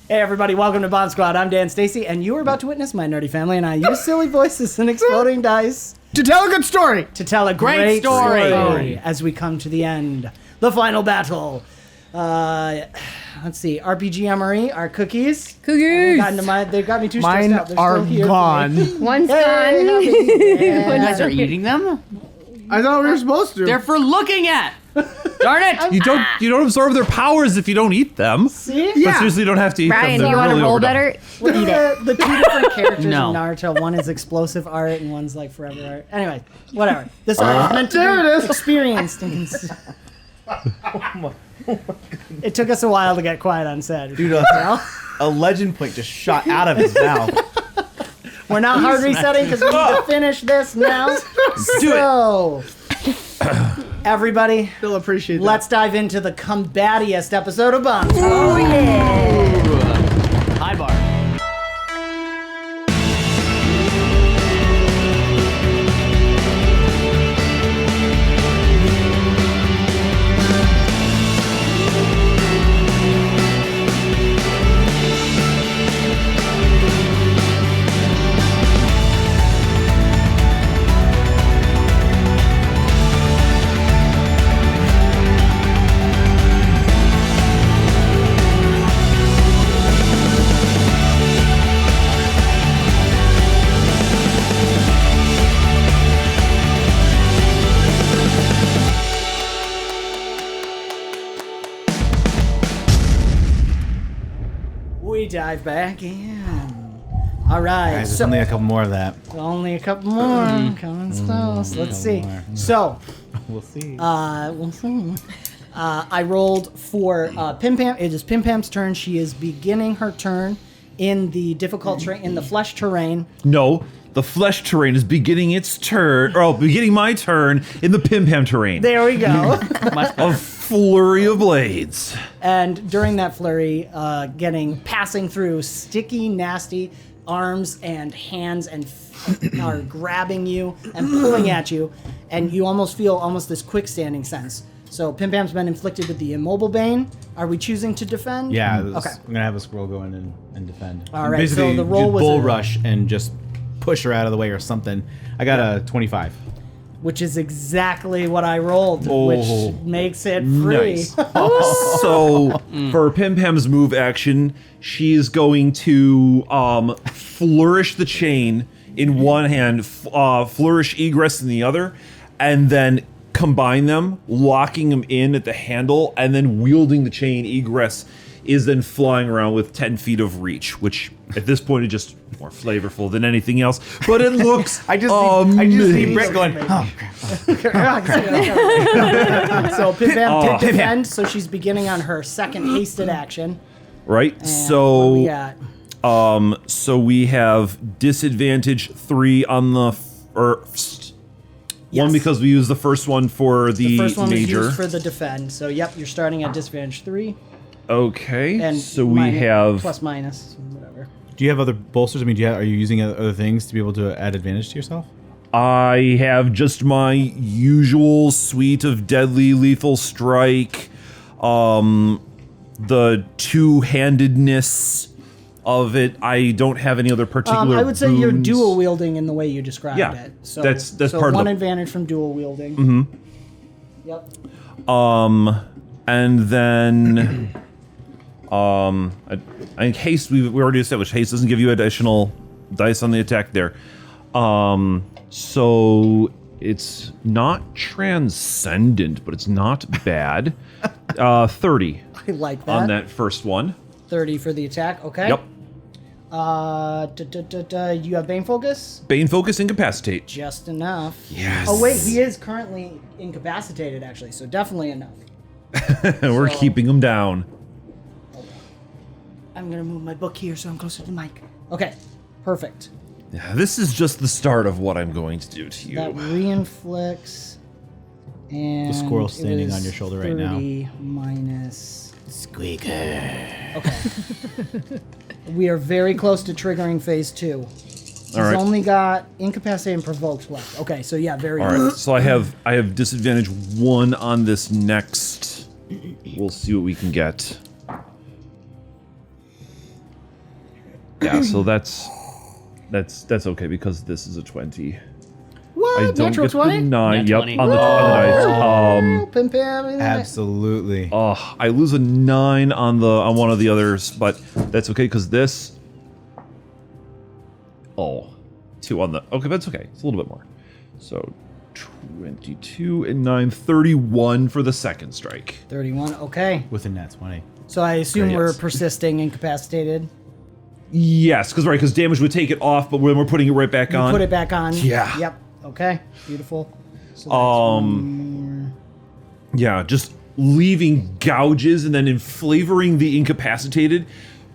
Hey everybody, welcome to BombSquad. I'm Dan Stacy, and you are about to witness my nerdy family and I use silly voices and exploding dice to tell a good story. To tell a great story as we come to the end. The final battle. Let's see. RPG MRE, our cookies. Cookies. They got me too stressed out. They're are still here. gone. One's Hey, gone. You guys are eating them? I thought we were supposed to. They're for looking at. Darn it! You don't absorb their powers if you don't eat them. See? But seriously, you don't have to eat Ryan, them. you want to really roll overdone. better? Eat it. The two different characters No. in Naruto, one is explosive art and one's like forever art. Anyway, whatever. This art is meant to be experienced. And it took us a while to get quiet on set. Dude, a legend point just shot out of his mouth. We're not hard resetting because we need to finish this now. So, everybody, Still appreciate that. let's dive into the combattiest episode of Bomb. Oh, yeah. High bar. We dive back in. All right. Guys, there's only a couple more of that. Only a couple more coming close. Let's see. more. So, We'll see. we'll see. I rolled for Pim Pam. It is Pim Pam's turn. She is beginning her turn in the difficult terrain, in the flesh terrain. No, the flesh terrain is beginning its turn, beginning my turn in the Pim Pam terrain. There we go. A flurry of blades. And during that flurry, passing through sticky, nasty arms and hands and are grabbing you and pulling at you, and you almost feel this quick standing sense. So Pim Pam's been inflicted with the immobile bane. Are we choosing to defend? Yeah, Okay. I'm gonna have a squirrel go in and defend. All right, Basically, so the roll do was bull a- rush and just push her out of the way or something. I got a 25. Which is exactly what I rolled, Oh. which makes it free. Nice. So for Pim Pam's move action, she is going to flourish the chain in one hand, flourish egress in the other, and then combine them, locking them in at the handle, and then wielding the chain. Egress is then flying around with 10 feet of reach, which at this point is just more flavorful than anything else. But it looks I just see Brett going, oh, crap. So Pim Pam did defend, so she's beginning on her second hasted action. right. And what So we got? So we have disadvantage 3 on the first. Yes. One because we used the first one for the First one was major. used for the defend. So yep, you're starting at disadvantage 3. Okay. And so we have plus minus whatever. Do you have other bolsters? I mean, are you using other things to be able to add advantage to yourself? I have just my usual suite of deadly lethal strike, the two-handedness of it. I don't have any other particular I would say you're boons. dual wielding in the way you described Yeah, it. So that's so part of one the- advantage from dual wielding. Mm-hmm. Yep. And then, I think haste, we already established haste doesn't give you additional dice on the attack there. So it's not transcendent, but it's not bad. 30 I like that. on that first one. 30 for the attack. Okay. Yep. You have Bane Focus? Bane Focus, Incapacitate. Just enough. Yes. Oh, wait, he is currently incapacitated, actually, so definitely enough. We're So- keeping him down. I'm going to move my book here so I'm closer to the mic. Okay, perfect. Yeah, this is just the start of what I'm going to do to you. That reinflicts. And The squirrel it standing was on your shoulder right now. 30 minus. Squeaker. Okay. We are very close to triggering phase 2. He's All right. only got incapacitated and provoked left. Okay, so yeah, very All good. right, so I have disadvantage 1 on this next. We'll see what we can get. Yeah, so that's okay because this is a 20. What? I don't Natural get 20? the 9. Nat Yep, 20. on the dice. Pim Pam. Absolutely. I lose a 9 on one of the others, but that's okay because this. 2 on the. Okay, that's okay. It's a little bit more. So 22 and 9, 31 for the second strike. 31. Okay. With a nat 20. So I assume Great. we're Yes. persisting incapacitated. Yes, because damage would take it off, but when we're putting it right back You on. put it back on. Yeah. Yep. Okay. Beautiful. So that's one more. Yeah, just leaving gouges and then flavoring the incapacitated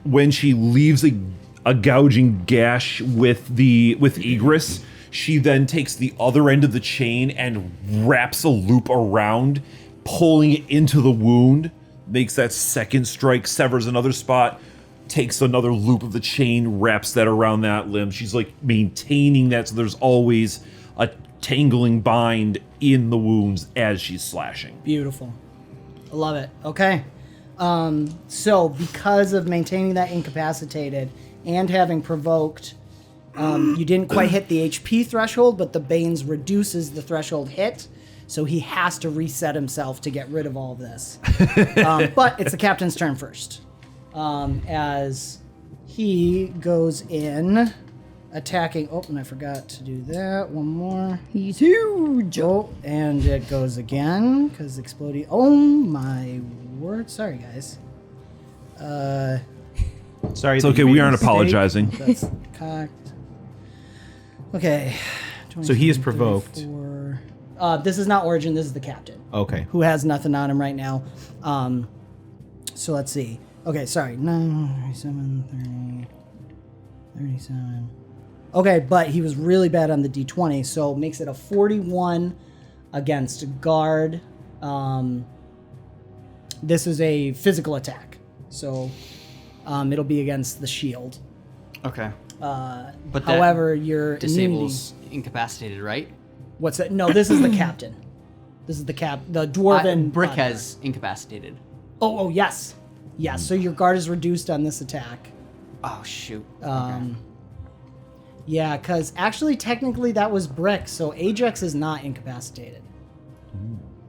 when she leaves a gouging gash with egress. She then takes the other end of the chain and wraps a loop around, pulling it into the wound, makes that second strike, severs another spot, takes another loop of the chain, wraps that around that limb. She's like maintaining that so there's always a tangling bind in the wounds as she's slashing. Beautiful. I love it. Okay. So because of maintaining that incapacitated and having provoked, you didn't quite hit the HP threshold, but the Banes reduces the threshold hit, so he has to reset himself to get rid of all of this. But it's the captain's turn first. As he goes in, attacking. Oh, and I forgot to do that. One more. He's huge. Oh, and it goes again because exploding. Oh my word! Sorry, guys. Sorry. It's that okay, you we made a aren't mistake. apologizing. That's cocked. Okay. So he is 22, provoked. 34. This is not Origin. This is the captain, Okay. who has nothing on him right now. So let's see. Okay, sorry. 9, 37, 30, 37. Okay, but he was really bad on the D20, so makes it a 41 against guard. This is a physical attack, so it'll be against the shield. Okay. But that However, your disables incapacitated, right? What's that? No, this is the captain. This is the dwarven Brick bodyguard. has incapacitated. Oh, yes. Yes, so your guard is reduced on this attack. Oh shoot. Yeah, because actually, technically, that was Brick, so Ajax is not incapacitated.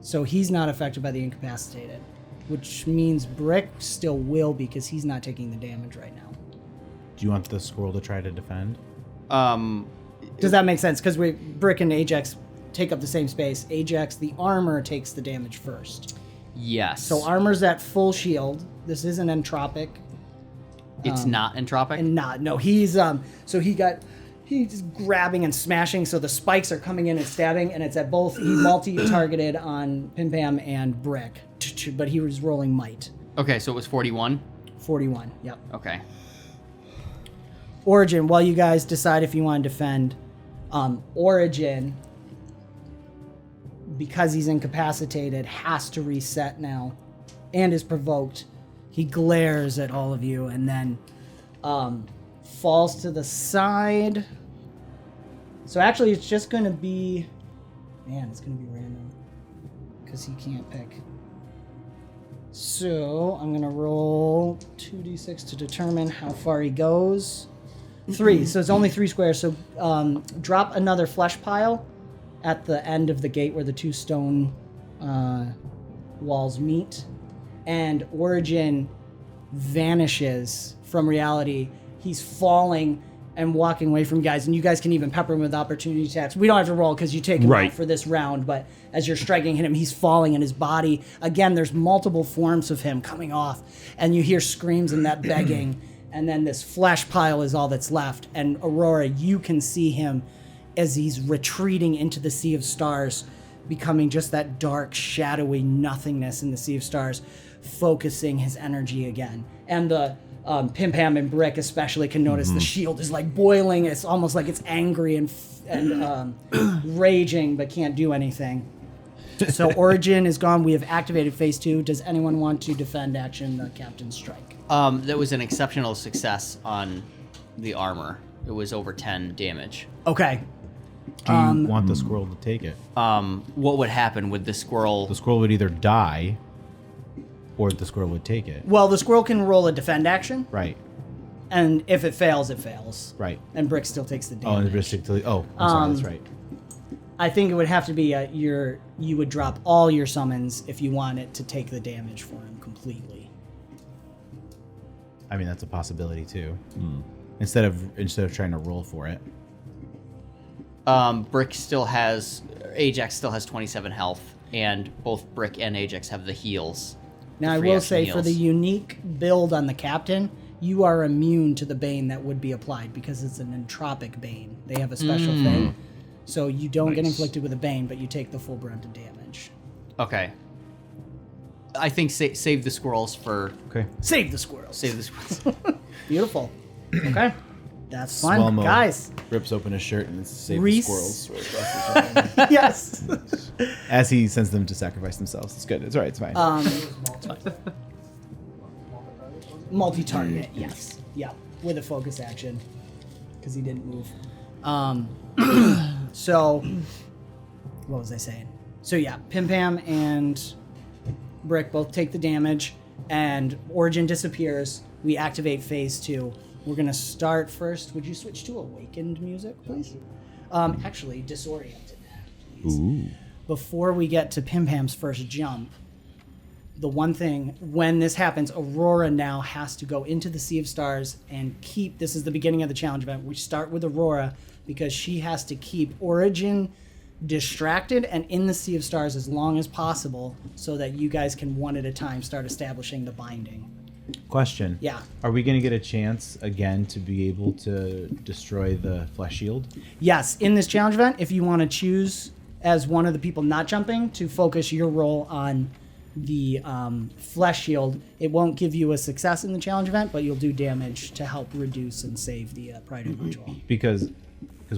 So he's not affected by the incapacitated, which means Brick still will be because he's not taking the damage right now. Do you want the squirrel to try to defend? Does that make sense? Because Brick and Ajax take up the same space. Ajax, the armor, takes the damage first. Yes. So armor's at full shield. This isn't entropic. It's not entropic. And not. No, he's he's grabbing and smashing, so the spikes are coming in and stabbing, and it's at both. He multi-targeted on Pim Pam and Brick, but he was rolling might. Okay, so it was 41. 41. Yep. Okay. Origin, while you guys decide if you want to defend, Origin, because he's incapacitated, has to reset now and is provoked. He glares at all of you and then falls to the side. So actually, it's just going to be... Man, it's going to be random because he can't pick. So I'm going to roll 2d6 to determine how far he goes. 3, so it's only 3 squares. So drop another flesh pile at the end of the gate where the 2 stone walls meet. And Origin vanishes from reality. He's falling and walking away from you guys, and you guys can even pepper him with opportunity attacks. We don't have to roll because you take him Right. out for this round, but as you're striking him, he's falling in his body. Again, there's multiple forms of him coming off, and you hear screams and that begging, and then this flesh pile is all that's left. And Aurora, you can see him as he's retreating into the Sea of Stars, becoming just that dark, shadowy nothingness in the Sea of Stars, focusing his energy again. And the Pim Pam and Brick especially can notice the shield is like boiling. It's almost like it's angry and raging, but can't do anything. So Origin is gone. We have activated phase 2. Does anyone want to defend action the Captain's Strike? That was an exceptional success on the armor. It was over 10 damage. Okay. Do you want the squirrel to take it? What would happen with the squirrel? The squirrel would either die, or the squirrel would take it. Well, the squirrel can roll a defend action, Right. And if it fails, it fails. Right. And Brick still takes the damage. Oh, and the ballistic to oh, I'm sorry, that's right. I think it would have to be you would drop all your summons if you want it to take the damage for him completely. I mean, that's a possibility too. Instead of trying to roll for it. Brick still has, Ajax still has 27 health, and both Brick and Ajax have the heals. Now, the I free will action say, for the heals. unique build on the captain, you are immune to the bane that would be applied because it's an entropic bane. They have a special thing. So you don't get inflicted with a bane, but you take the full brunt of damage. Okay. I think save the squirrels for... Okay. Save the squirrels. Save the squirrels. Beautiful. Okay. That's fun. Swelmo Guys. rips open his shirt and it's save the Reese. squirrels. Right across the chest. Yes. As he sends them to sacrifice themselves. It's good. It's all right. It's fine. Multi-target, yes. Yeah, with a focus action, because he didn't move. So, what was I saying? So yeah, Pim Pam and Brick both take the damage, and Origin disappears. We activate phase 2. We're gonna start first. Would you switch to awakened music, please? Actually, disoriented, please. Ooh. Before we get to Pim Pam's first jump, the one thing, when this happens, Aurora now has to go into the Sea of Stars and keep, this is the beginning of the challenge event. We start with Aurora because she has to keep Origin distracted and in the Sea of Stars as long as possible so that you guys can one at a time start establishing the binding. Question. Yeah. Are we going to get a chance again to be able to destroy the flesh shield? Yes, in this challenge event, if you want to choose as one of the people not jumping to focus your roll on the flesh shield, it won't give you a success in the challenge event, but you'll do damage to help reduce and save the priority module. Because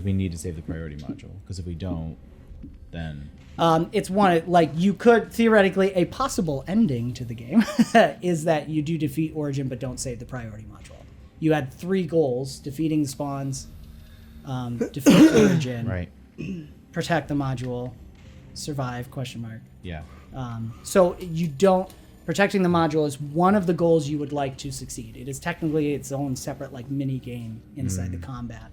we need to save the priority module. Because if we don't, then It's one, like, you could, theoretically, a possible ending to the game is that you do defeat Origin but don't save the priority module. You had 3 goals: defeating the spawns, defeat Origin, right. protect the module, survive, question mark. Yeah. So you don't, protecting the module is one of the goals you would like to succeed. It is technically its own separate, like, mini game inside the combat.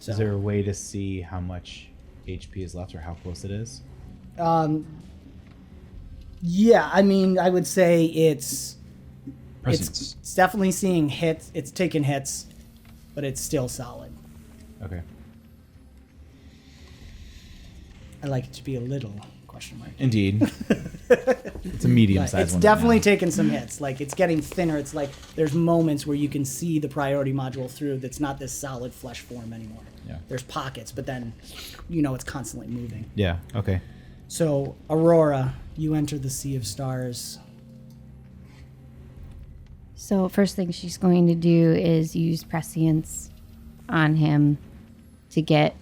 So, Is there a way to see how much HP is left or how close it is? yeah, I mean, I would say it's Presence. definitely seeing hits. It's taking hits, but it's still solid. Okay. I like it to be a little question mark. Indeed. It's a medium-sized It's one. definitely right taking some hits. Like, it's getting thinner. It's like there's moments where you can see the priority module through. That's not this solid flesh form anymore. Yeah. There's pockets, but then, you know, it's constantly moving. now. Yeah. Okay. So, Aurora, you enter the Sea of Stars. So first thing she's going to do is use prescience on him to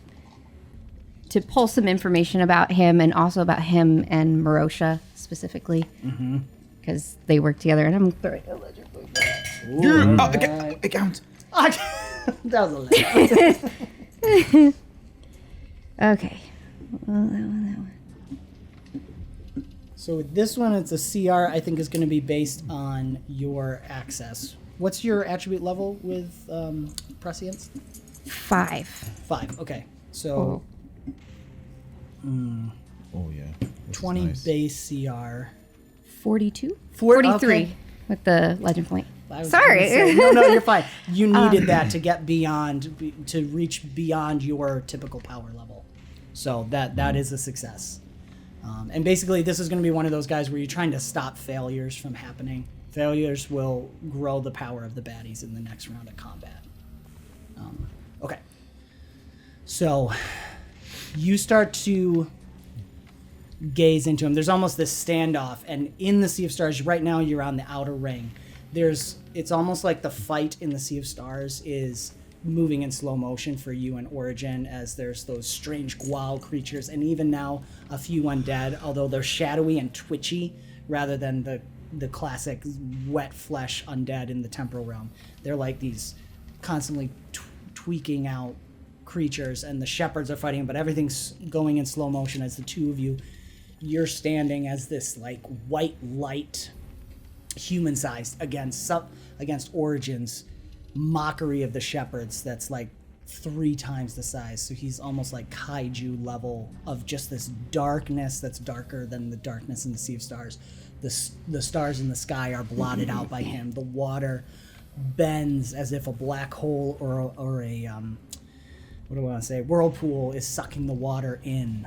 pull some information about him and also about him and Marosha specifically. Because they work together, and I'm throwing a legend book. I count. That was a little. Okay. Well, that one. So with this one, it's a CR. I think is going to be based on your access. What's your attribute level with prescience? 5. 5. Okay. So Oh yeah. This is 20 nice. base CR. 42? 43 43 with the legend point. I was Sorry. gonna say- no, you're fine. You needed that to get to reach beyond your typical power level. So that is a success. And basically, this is going to be one of those guys where you're trying to stop failures from happening. Failures will grow the power of the baddies in the next round of combat. Okay. So you start to gaze into him. There's almost this standoff, and in the Sea of Stars, right now you're on the outer ring. It's almost like the fight in the Sea of Stars is moving in slow motion for you and Origin, as there's those strange Gual creatures, and even now a few undead, although they're shadowy and twitchy rather than the classic wet flesh undead in the temporal realm. They're like these constantly tweaking out creatures, and the shepherds are fighting, but everything's going in slow motion as the two of you're standing as this like white light, human-sized against Origin's mockery of the shepherds that's like 3 times the size. So he's almost like kaiju level of just this darkness that's darker than the darkness in the Sea of Stars. The stars in the sky are blotted out by him. The water bends as if a black hole or a what do I want to say? Whirlpool is sucking the water in,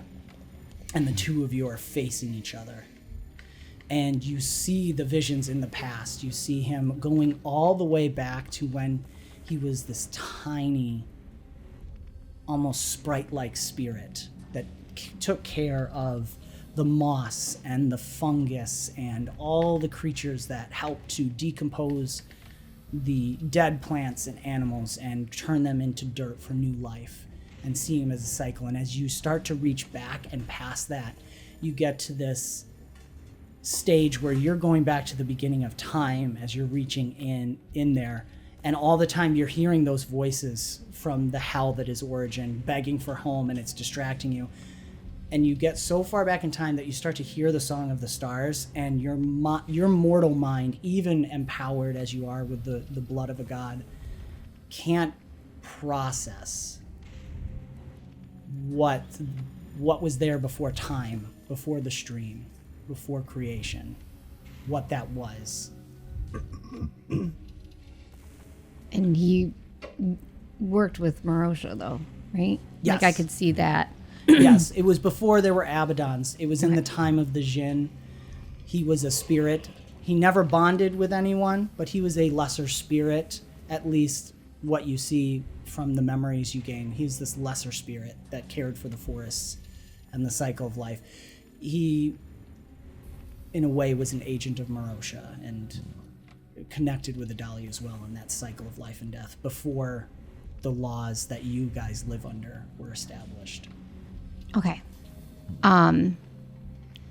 and the two of you are facing each other. And you see the visions in the past. You see him going all the way back to when he was this tiny, almost sprite-like spirit that took care of the moss and the fungus and all the creatures that help to decompose the dead plants and animals and turn them into dirt for new life, and see him as a cycle. And as you start to reach back and past that, you get to this stage where you're going back to the beginning of time as you're reaching in there, and all the time you're hearing those voices from the hell that is Origin begging for home, and it's distracting you. And you get so far back in time that you start to hear the Song of the Stars, and your mortal mind, even empowered as you are with the blood of a god, can't process what was there before time, before the stream, before creation, what that was. And he worked with Marosha, though, right? Yes. Like, I could see that. Yes, it was before there were Abaddons. It was in the time of the Jinn. He was a spirit. He never bonded with anyone, but he was a lesser spirit, at least what you see from the memories you gain. He's this lesser spirit that cared for the forests and the cycle of life. He, in a way, was an agent of Marosha and connected with Adalia as well in that cycle of life and death before the laws that you guys live under were established. Okay.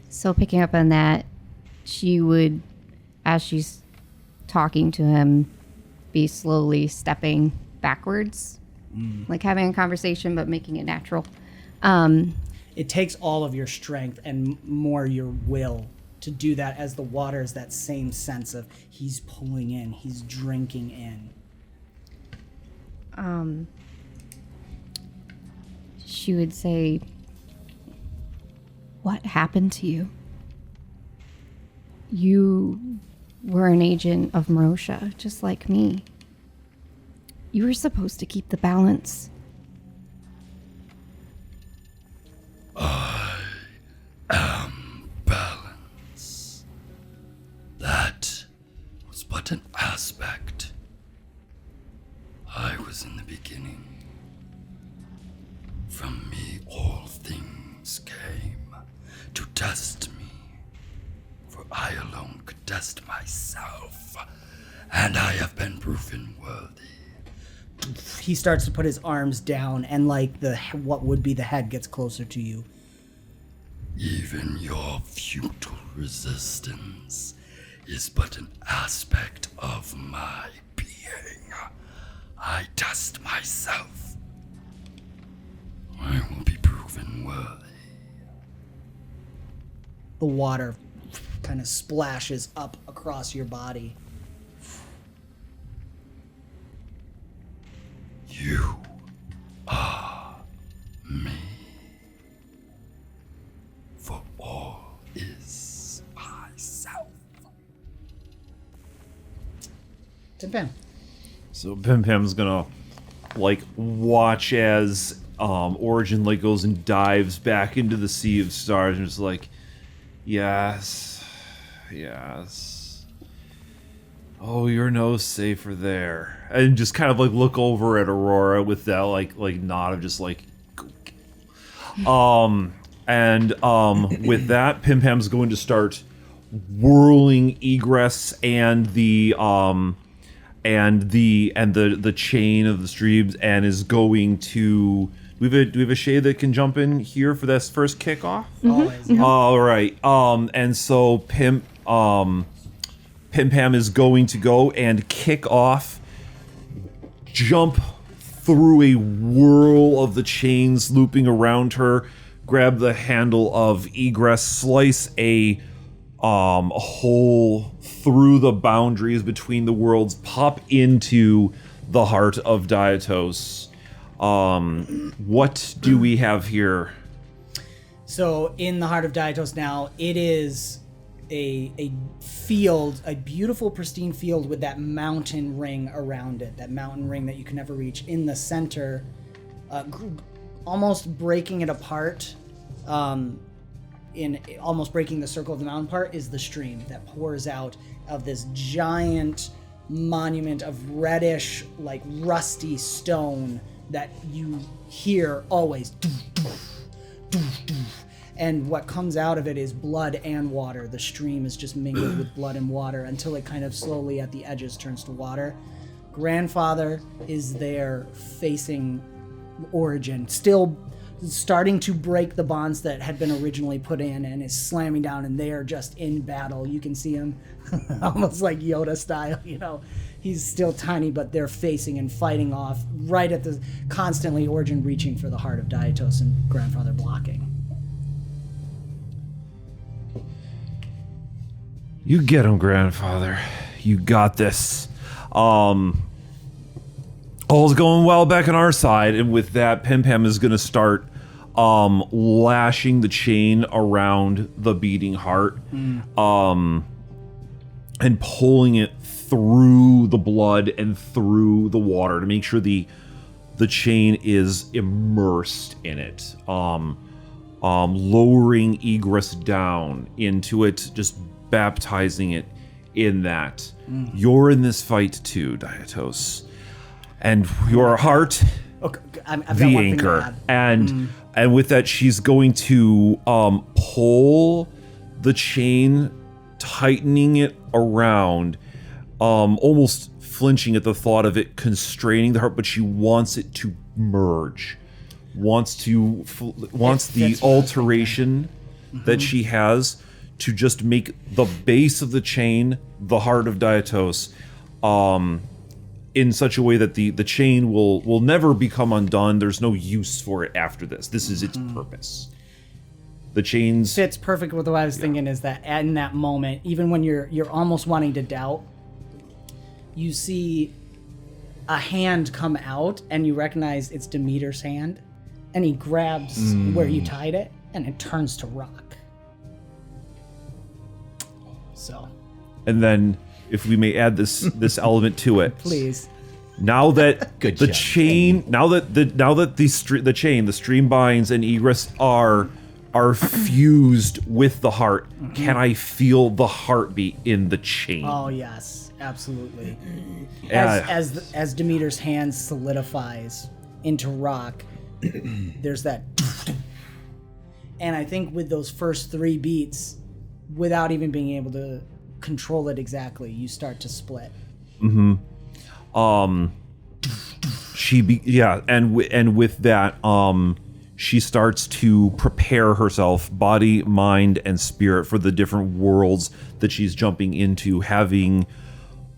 So picking up on that, she would, as she's talking to him, be slowly stepping backwards, like having a conversation, but making it natural. It takes all of your strength and more your will to do that, as the water is that same sense of he's pulling in, he's drinking in. She would say, "What happened to you? You were an agent of Marosha, just like me. You were supposed to keep the balance." I am balance. That was but an aspect. I was in the beginning. From me all things came to test me, for I alone could test myself, and I have been proven worthy. He starts to put his arms down, and like what would be the head gets closer to you. Even your futile resistance is but an aspect of my being. I test myself. I will be proven worthy. The water kind of splashes up across your body. You are me. For all is myself. Tim Pam. So Pim Pam's gonna like watch as Origin like goes and dives back into the Sea of Stars and just like, yes. Oh, you're no safer there. And just kind of like look over at Aurora with that like nod of just like go. With that, Pim Pam's going to start whirling egress and the chain of the streams, and is going to. Do we have a shade that can jump in here for this first kickoff? Always. Yeah. All right. And so Pim Pam is going to go and kick off, jump through a whirl of the chains looping around her, grab the handle of egress, slice a hole through the boundaries between the worlds, pop into the heart of 𝒂𝒐𝒆𝒄𝒂. What do we have here? So in the heart of 𝒂𝒐𝒆𝒄𝒂 now, it is a field, a beautiful, pristine field with that mountain ring around it, that mountain ring that you can never reach. In the center, almost breaking it apart, in almost breaking the circle of the mountain part, is the stream that pours out of this giant monument of reddish, like rusty stone that you hear always. And what comes out of it is blood and water. The stream is just mingled with blood and water until it kind of slowly at the edges turns to water. Grandfather is there facing Origin, still starting to break the bonds that had been originally put in, and is slamming down, and they are just in battle. You can see him almost like Yoda style, you know. He's still tiny, but they're facing and fighting off right at the constantly Origin reaching for the heart of 𝒂𝒐𝒆𝒄𝒂 and Grandfather blocking. You get him, Grandfather. You got this. All's going well back on our side, and with that, Pim is going to start lashing the chain around the beating heart, and pulling it through the blood and through the water to make sure the chain is immersed in it. Lowering egress down into it, just baptizing it in that. You're in this fight too, 𝒂𝒐𝒆𝒄𝒂. And your heart, Okay, I've got the one thing to anchor. add. And with that, she's going to pull the chain, tightening it around, almost flinching at the thought of it constraining the heart, but she wants it to merge. Wants the alteration that she has to just make the base of the chain the heart of 𝒂𝒐𝒆𝒄𝒂, in such a way that the chain will never become undone. There's no use for it after this. This is its purpose. The chains Fits perfect with what I was thinking, is that in that moment, even when you're almost wanting to doubt, you see a hand come out and you recognize it's Demeter's hand, and he grabs where you tied it and it turns to rock. So, and then if we may add this element to it, please. Now that Good the job. chain, now that the stream binds and egress are fused with the heart, can I feel the heartbeat in the chain? Oh yes, absolutely. Yeah. As Demeter's hand solidifies into rock, there's that, and I think with those first 3 beats, without even being able to control it exactly, you start to split. And with that, she starts to prepare herself, body, mind, and spirit, for the different worlds that she's jumping into, having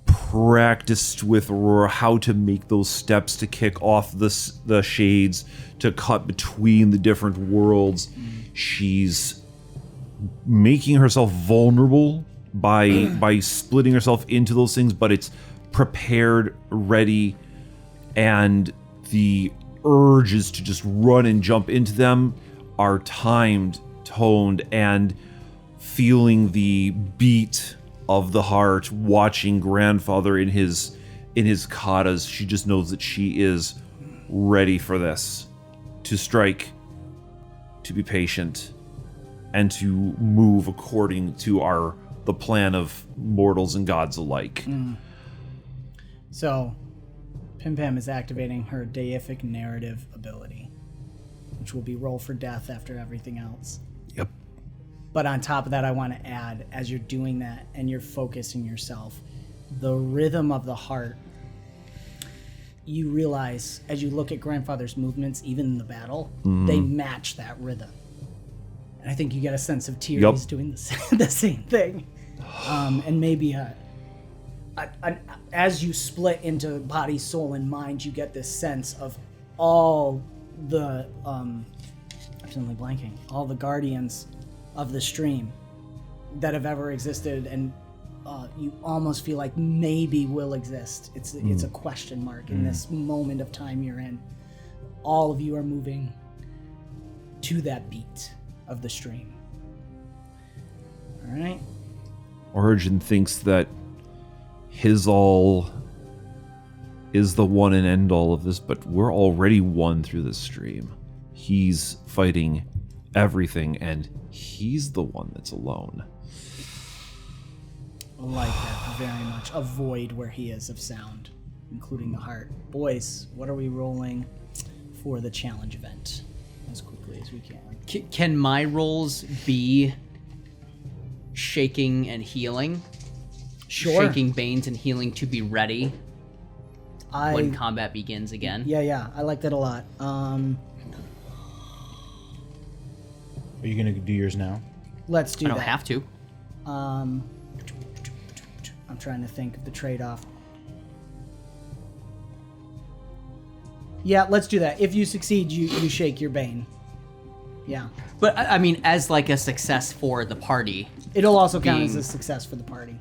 practiced with Aurora how to make those steps to kick off the shades, to cut between the different worlds. She's making herself vulnerable by splitting herself into those things, but it's prepared, ready, and the urges to just run and jump into them are timed, toned, and feeling the beat of the heart, watching Grandfather in his katas. She just knows that she is ready for this, to strike, to be patient, and to move according to the plan of mortals and gods alike. So, Pim is activating her deific narrative ability, which will be roll for death after everything else. Yep. But on top of that, I want to add, as you're doing that and you're focusing yourself, the rhythm of the heart, you realize as you look at Grandfather's movements, even in the battle, they match that rhythm. And I think you get a sense of Tyrion's doing the same thing. And maybe as you split into body, soul, and mind, you get this sense of all the I'm suddenly blanking, all the guardians of the stream that have ever existed, and you almost feel like maybe will exist. It's a question mark in this moment of time you're in. All of you are moving to that beat of the stream. All right. Origin thinks that his all is the one and end all of this, but we're already one through this stream. He's fighting everything, and he's the one that's alone. I like that very much. A void where he is of sound, including the heart. Boys, what are we rolling for the challenge event as quickly as we can? Can my rolls be shaking and healing? Sure. Shaking Banes and healing to be ready when combat begins again? Yeah, I like that a lot. Are you gonna do yours now? Let's do I that. don't have to. I'm trying to think of the trade-off. Yeah, let's do that. If you succeed, you shake your Bane. Yeah. But I mean, as like a success for the party. It'll also count as a success for the party.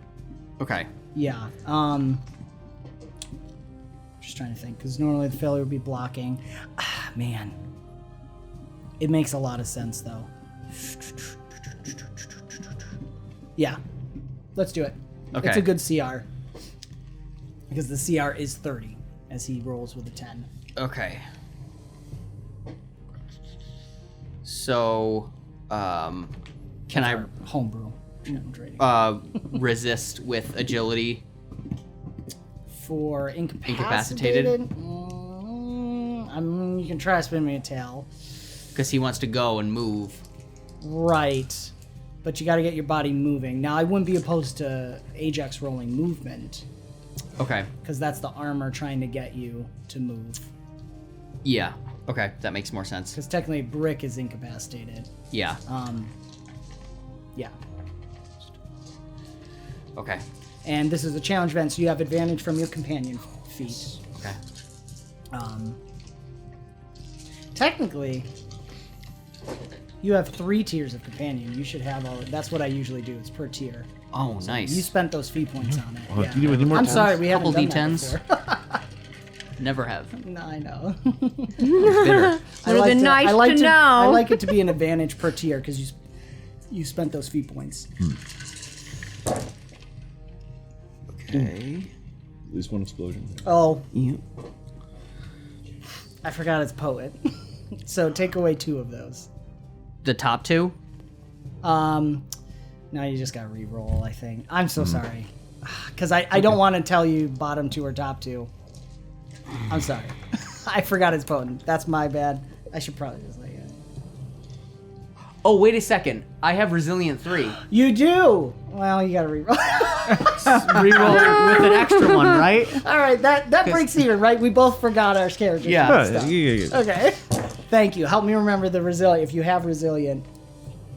Okay. Yeah. Just trying to think, because normally the failure would be blocking. Ah, man. It makes a lot of sense, though. Yeah. Let's do it. Okay. It's a good CR. Because the CR is 30, as he rolls with a 10. Okay. So, can I Homebrew. No, I'm trading. resist with agility? For incapacitated? I mean, you can try spinning me a tail. Because he wants to go and move. Right. But you got to get your body moving. Now, I wouldn't be opposed to Ajax rolling movement. Okay. Because that's the armor trying to get you to move. Yeah. Okay, that makes more sense. Because technically, Brick is incapacitated. Yeah. Yeah. Okay. And this is a challenge event, so you have advantage from your companion feat. Okay. Technically, you have 3 tiers of companion. You should have all. That's what I usually do. It's per tier. Oh, nice. You spent those fee points on it. Oh, Yeah. do you need more I'm tens? sorry, we haven't Couple done D10s. that before. Never have. No, I know. Bitter. Would've been nice I like to know. I like it to be an advantage per tier because you spent those fee points. Okay. At least one explosion. Oh, Yeah. I forgot it's poet. So take away 2 of those. The top 2? Now you just got to re-roll, I think. I'm so sorry. Because I don't want to tell you bottom 2 or top 2. I'm sorry. I forgot it's potent. That's my bad. I should probably just let you. Oh, wait a second. I have Resilient 3. You do! Well, you got to re-roll. Reroll with an extra one, right? All right, that breaks even, right? We both forgot our characters. Yeah. and stuff. Okay. Thank you. Help me remember the resilient. If you have resilient,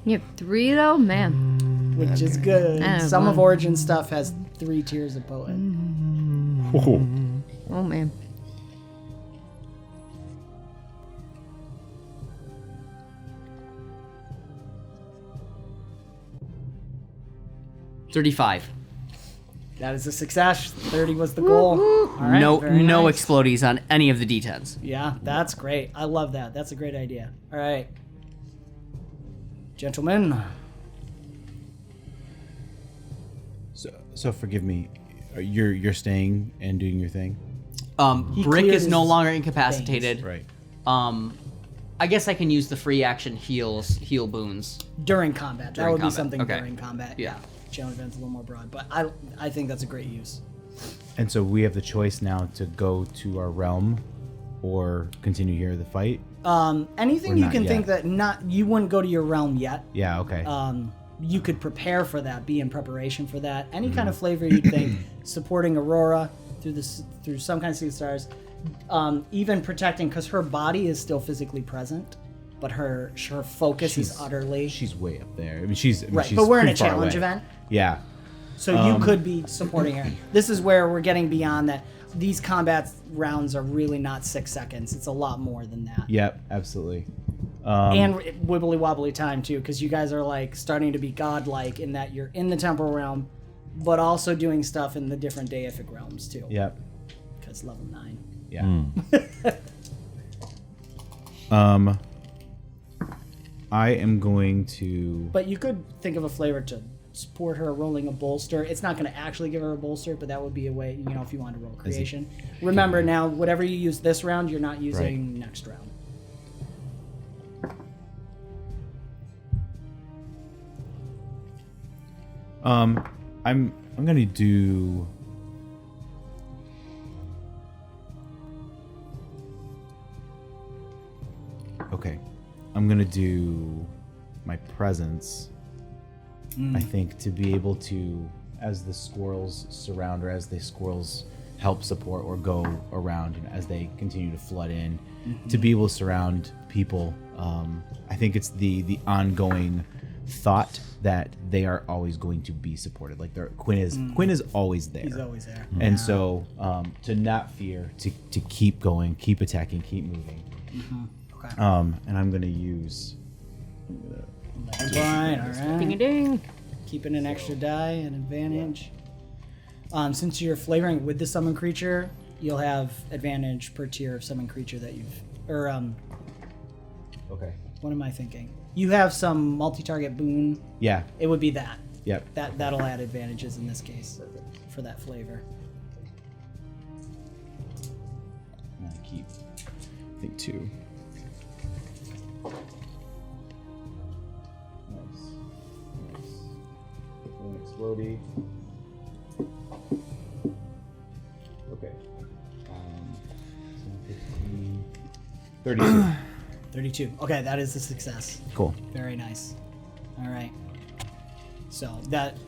You have 3 though, man. which is good. I have Some of one. Origin stuff has 3 tiers of poet. Oh man. $35. That is a success. 30 was the goal. All right, No very no nice. explodies on any of the D10s. Yeah, that's great. I love that. That's a great idea. All right. Gentlemen. So forgive me. You're staying and doing your thing, He Brick cleared is no his longer incapacitated. right? I guess I can use the free action heal boons. During combat. That During would be combat, something okay. during combat. Yeah. Challenge event's a little more broad, but I think that's a great use. And so we have the choice now to go to our realm, or continue here the fight. Anything Or you not can yet. think that you wouldn't go to your realm yet. Yeah. Okay. You could prepare for that, be in preparation for that. Any kind of flavor you'd think, supporting Aurora through some kind of sea of stars, even protecting, because her body is still physically present, but her focus is utterly She's way up there. I mean, she's right. she's But we're in a pretty far challenge away. event, Yeah. so you could be supporting her. This is where we're getting beyond that. These combat rounds are really not 6 seconds. It's a lot more than that. Yep. Absolutely. And wibbly wobbly time too, because you guys are like starting to be godlike in that you're in the temporal realm, but also doing stuff in the different deific realms too. Yep. Because level 9. Yeah. I am going to. But you could think of a flavor to support her rolling a bolster. It's not going to actually give her a bolster, but that would be a way, if you want to roll creation. Remember now, whatever you use this round, you're not using next round. I'm gonna do. Okay, I'm gonna do my presence. I think to be able to, as the squirrels surround, or as the squirrels help support or go around, and as they continue to flood in, to be able to surround people. I think it's the ongoing thought that they are always going to be supported. Like Quinn is always there. He's always there. And so to not fear, to keep going, keep attacking, keep moving. Okay. And I'm gonna use. Fine, all right. Ding-a-ding. Keeping an extra die, an advantage. Since you're flavoring with the summon creature, you'll have advantage per tier of summon creature that you've... Okay. What am I thinking? You have some multi-target boon. Yeah. It would be that. Yep. That'll add advantages in this case for that flavor. And I keep. I think 2. Nice. Explodey. Okay. 15, 32. 32. Okay, that is a success. Cool. Very nice. All right. So that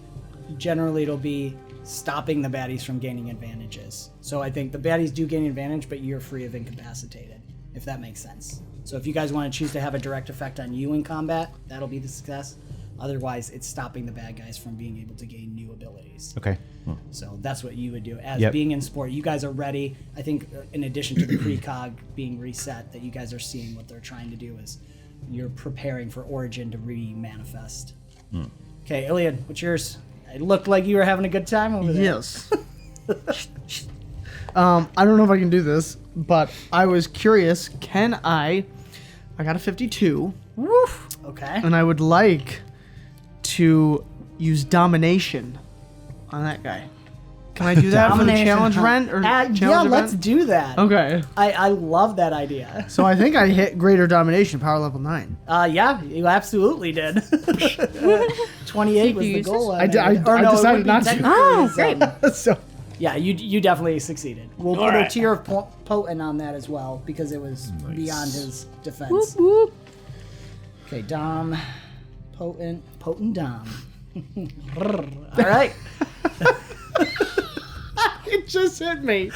generally it'll be stopping the baddies from gaining advantages. So I think the baddies do gain advantage, but you're free of incapacitated, if that makes sense. So if you guys want to choose to have a direct effect on you in combat, that'll be the success. Otherwise, it's stopping the bad guys from being able to gain new abilities. Okay. So that's what you would do. As Yep. being in sport, you guys are ready. I think in addition to the precog being reset, that you guys are seeing what they're trying to do is you're preparing for Origin to re-manifest. Okay, Iliad, what's yours? It looked like you were having a good time over there. Yes. I don't know if I can do this, but I was curious. Can I got a 52, Woof. Okay. and I would like to use domination on that guy. Can I do that for the Domination, challenge huh? rent? Or Yeah, challenge let's event? do that. Okay. I love that idea. So I think I hit greater domination, power level 9. Yeah, you absolutely did. 28 was the use goal. I decided not to. Oh, great. So Yeah, you definitely succeeded. We'll put a tier of potent on that as well because it was beyond his defense. Whoop. Okay, Dom, potent Dom. All right. it just hit me.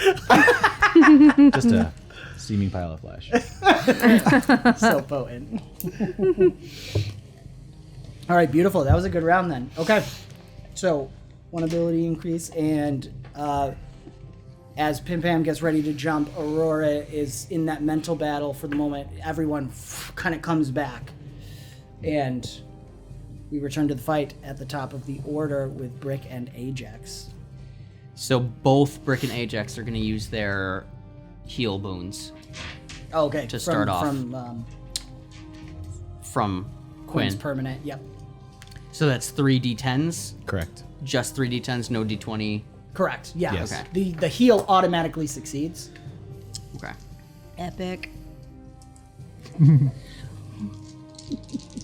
Just a steaming pile of flesh. So potent. All right, beautiful. That was a good round then. Okay, so one ability increase, and as Pim Pam gets ready to jump, Aurora is in that mental battle for the moment. Everyone kind of comes back, and we return to the fight at the top of the order with Brick and Ajax. So both Brick and Ajax are going to use their heal boons Oh, okay. To start off. From from Quinn's Quinn. permanent. Yep. So that's 3 d10s, Correct. just 3 d10s, no d20. Correct. Yeah. Yes. Okay. The heal automatically succeeds. Okay. Epic.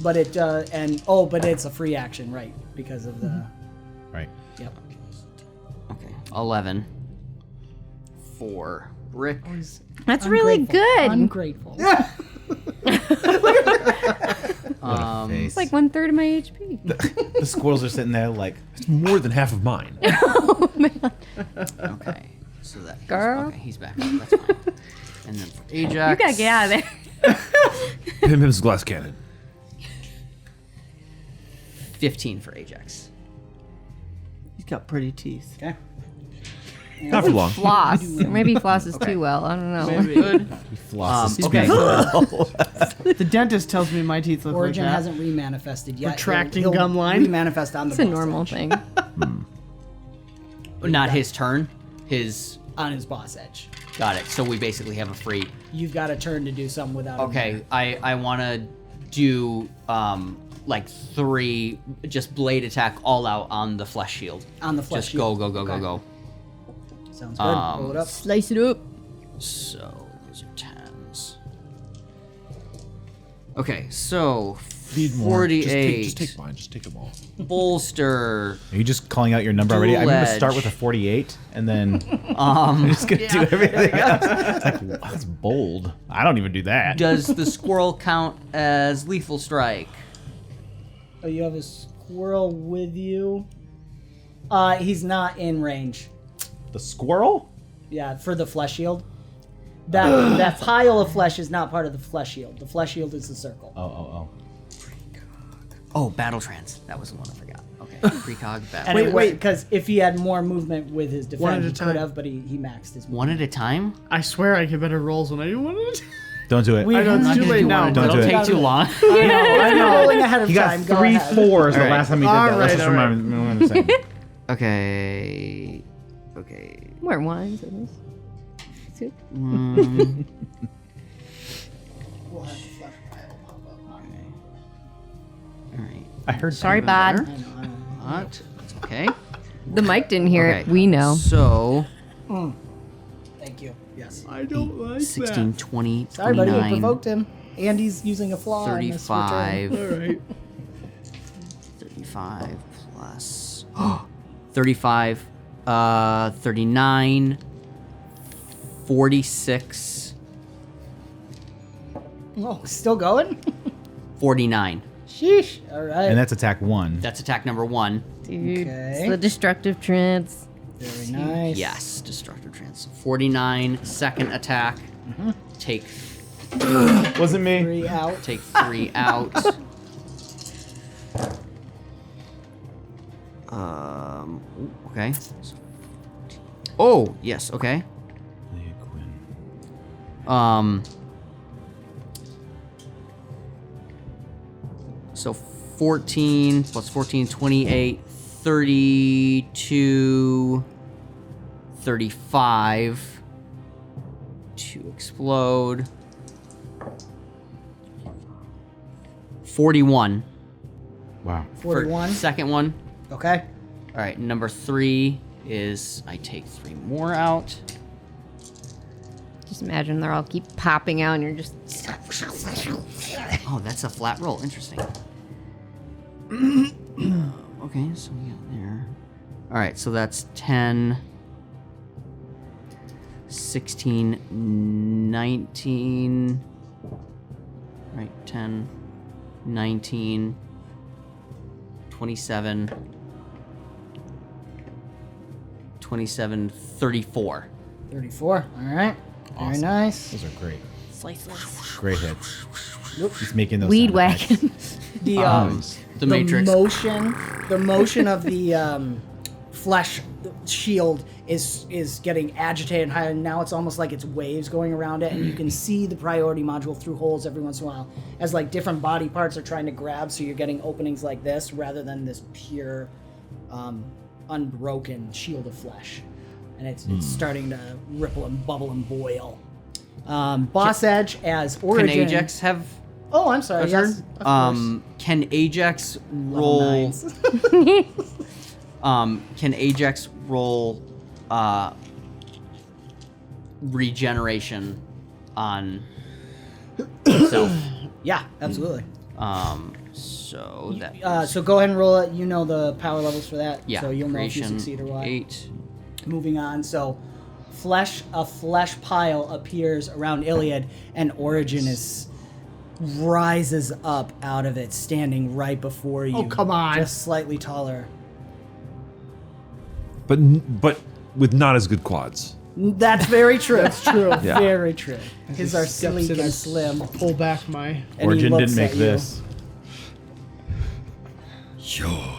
But it but it's a free action, right? Because of the Right. yep. Okay. 11 for Brick. That's really good. Ungrateful. It's like 1/3 of my HP. The squirrels are sitting there like, It's more than half of mine. Okay. So that. Girl. Okay, he's back. That's fine. And then for Ajax. You gotta get out of there. Pim Pim's glass cannon. 15 for Ajax. He's got pretty teeth. Okay. Not for long. Floss. Maybe floss is too well. I don't know. Good. he flosses. Okay. The dentist tells me my teeth look Origin like that. hasn't remanifested yet. Retracting He'll gum line? Remanifest on the It's a boss normal action. thing. Not his turn. His. On his boss edge. Got it. So we basically have a free. You've got a turn to do something without him Okay, there. I want to do like 3 just blade attack all out on the flesh shield. On the flesh Just shield. go. Okay. Sounds good. Roll it up. Slice it up. So those are 10s. Okay, so Need more. 48. Just take mine. Just take them all. Bolster. Are you just calling out your number already? I'm going to start Dual with a edge. 48, and then I'm just going to do everything else. It's like, wow, that's bold. I don't even do that. Does the squirrel count as lethal strike? Oh, you have a squirrel with you. He's not in range. The squirrel? Yeah, for the flesh shield. That pile of flesh is not part of the flesh shield. The flesh shield is the circle. Oh. Oh, battle trance. That was the one I forgot. Okay, precog battle. And Wait. because if he had more movement with his One at defense, a he time. could have, but he maxed his movement. One at a time? I swear I get better rolls when I do one at a time. Don't do it. We- I know I'm it's not too gonna late do now. one. Don't It'll do it. take too long. I know. Rolling ahead of He got time. Go 3 ahead. 4s the Alright. last time he did that. Alright, Let's just alright. remember the same. Okay. More wines in this. Soup. Alright. I heard Sorry, Better. Bod. What? That's okay. The mic didn't hear it. Okay, We know. So, Thank you. Yes. I don't like 16, 20, Sorry, buddy. You 29, provoked him. And he's using a flaw on this return. 35, that. All right. 35 plus 35, 39, 46, Oh, still going? 49. Sheesh. All right. And that's attack 1. That's attack number 1. Dude, Okay. it's the destructive trance. Very nice. Yes, destructive trance. 49, second attack. Take Wasn't me. 3 out. take 3 out. Okay. Oh, yes, okay. So 14 plus 14, 28, 32, 35 to explode. 41. Wow. for 41. second one. Okay. All right, number 3 is I take 3 more out. Just imagine they're all keep popping out and you're just Oh, that's a flat roll. Interesting. Okay, so we got there. All right, so that's 10, 16, 19. Right, 10, 19, 27, 27, 34. 34. All right. Very Awesome. nice. Those are great. slice. Great hits. He's making those Weed sound effects. whacking. The Matrix. The motion of the flesh shield is getting agitated and higher, and now it's almost like it's waves going around it, and you can see the priority module through holes every once in a while as like different body parts are trying to grab, so you're getting openings like this rather than this pure unbroken shield of flesh, and it's starting to ripple and bubble and boil. Boss Edge as Can Origin. Ajax have Oh, I'm sorry. a Yes, turn? of course. Can Ajax Level roll? nines. Can Ajax roll regeneration on himself? Yeah, absolutely. So that So go ahead and roll it. You know the power levels for that. yeah, So you'll know if you creation, succeed or what. 8. Moving on. So a flesh pile appears around Iliad, and Origin rises up out of it, standing right before you. Oh, come on. Just slightly taller. But with not as good quads. That's very true. That's true. Yeah. Very true. His are Steps sleek in and and slim. Pull back my. And he Origin looks didn't make at you. this. Your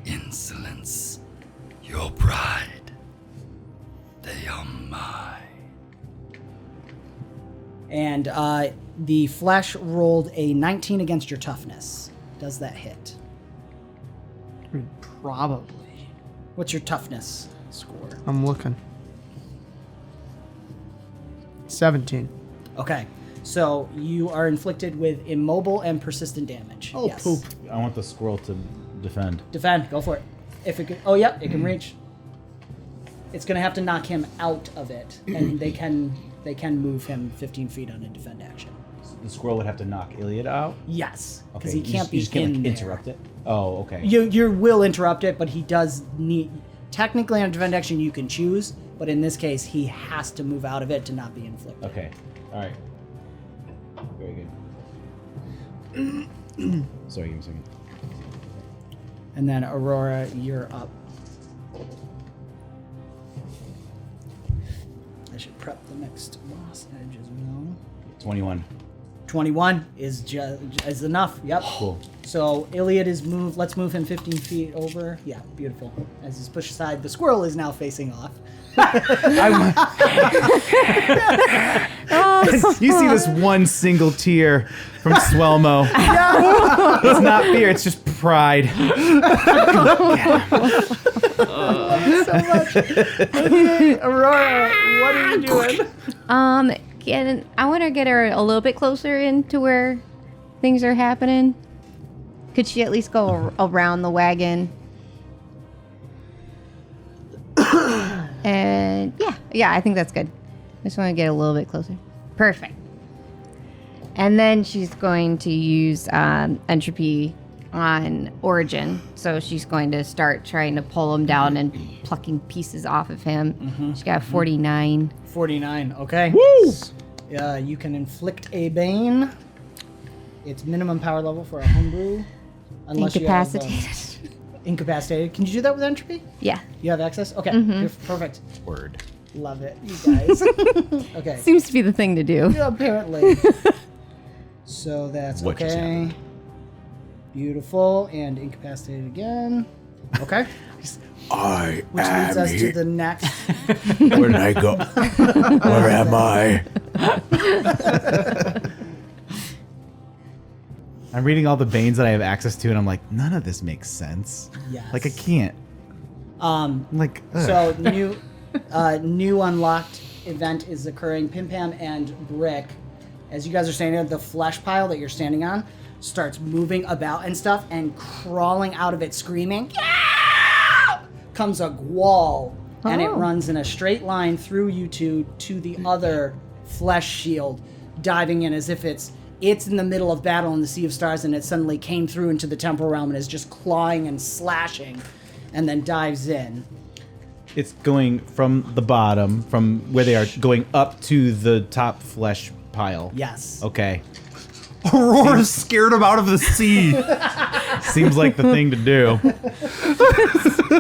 insolence, your pride, they are mine. And the flesh rolled a 19 against your toughness. Does that hit? Probably. What's your toughness? score. I'm looking. 17. Okay, so you are inflicted with immobile and persistent damage. Oh, Yes. poop. I want the squirrel to defend. Defend. Go for it. If it can, oh yeah, it can reach. It's gonna have to knock him out of it, and they can move him 15 feet on a defend action. The squirrel would have to knock Iliad out. Yes, because Okay, he can't be you just can't, in like, there. interrupt it. Oh, okay. You will interrupt it, but he does need. Technically, on defend action, you can choose, but in this case, he has to move out of it to not be inflicted. Okay. All right. Very good. Sorry, give me a second. And then Aurora, you're up. I should prep the next boss edge as well. 21. 21 is enough. Yep. Cool. So Iliad is moved. Let's move him 15 feet over. Yeah, beautiful. As he's pushed aside, the squirrel is now facing off. You see this one single tear from Swelmo. It's not fear, it's just pride. So much. Okay, Aurora, what are you doing? I want to get her a little bit closer into where things are happening. Could she at least go around the wagon? And yeah, I think that's good. I just want to get a little bit closer. Perfect. And then she's going to use entropy on Origin. So she's going to start trying to pull him down and plucking pieces off of him. She got 49. 49, okay. Woo! You can inflict a bane. It's minimum power level for a homebrew. Unless Incapacitated. You have, incapacitated. Can you do that with entropy? Yeah. You have access? Okay, perfect. Word. Love it, you guys. Okay. Seems to be the thing to do. Yeah, apparently. So that's What just okay. happened? Beautiful, and incapacitated again. Okay. I Which leads us to the next. Where did I go? Where am I? I'm reading all the banes that I have access to, and I'm like, none of this makes sense. Yes. Like, I can't. I'm like, ugh. So new unlocked event is occurring. Pim Pam and Brick, as you guys are standing there, the flesh pile that you're standing on starts moving about and stuff, and crawling out of it screaming, "Yeah!" comes a Gwall, and it runs in a straight line through you two to the other flesh shield, diving in as if it's in the middle of battle in the Sea of Stars, and it suddenly came through into the temporal realm and is just clawing and slashing, and then dives in. It's going from the bottom, from where they are, going up to the top flesh pile. Yes. Okay. Aurora's scared him out of the sea. Seems like the thing to do.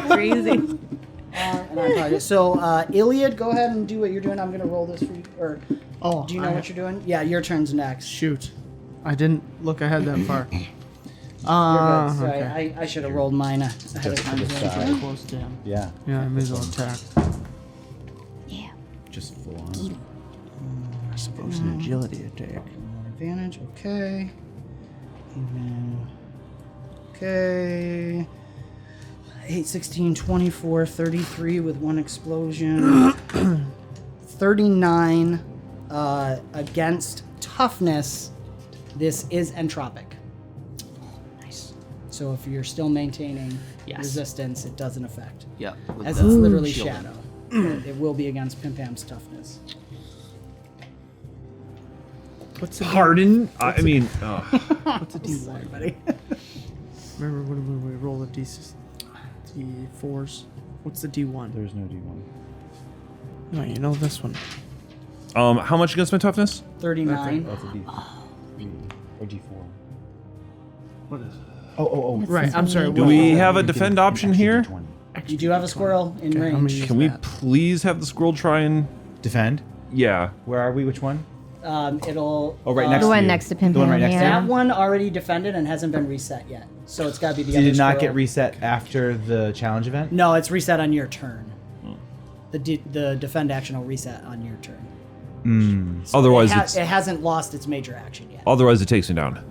Crazy. And I apologize. So, Iliad, go ahead and do what you're doing. I'm going to roll this for you. Or, do you know what you're doing? Yeah, your turn's next. Shoot. I didn't look ahead that far. You're good. Sorry, Okay. I should have rolled mine ahead of time. to the side. Close to him. Yeah. Yeah, I may as well attack. Yeah. Just full on. I suppose an agility attack. Advantage, okay. Okay. 8, 16, 24, 33 with one explosion. 39 against toughness. This is entropic. Nice. So if you're still maintaining Yes. resistance, it doesn't affect. Yep. with As the it's literally shielding. shadow. It will be against Pim Pam's toughness. What's the Pardon? I mean, What's a D1? Sorry, buddy. Remember when we roll the D4s? What's the D1? There's no D1. No, you know this one. how much against my toughness? 39. That's a D. Or D4. What is it? Oh. Right, I'm sorry. Do what- we have a defend option here? You do have a squirrel in Okay, how many range. is Can we that? please have the squirrel try and... Defend? Yeah. Where are we? Which one? It'll. Oh, right next The to one you. next to Pim The one Pam, right next yeah. to That one already defended and hasn't been reset yet. So it's got to be the other Did it not squirrel. get reset after the challenge event? No, it's reset on your turn. The defend action will reset on your turn. So Otherwise, it hasn't lost its major action yet. otherwise it takes me down.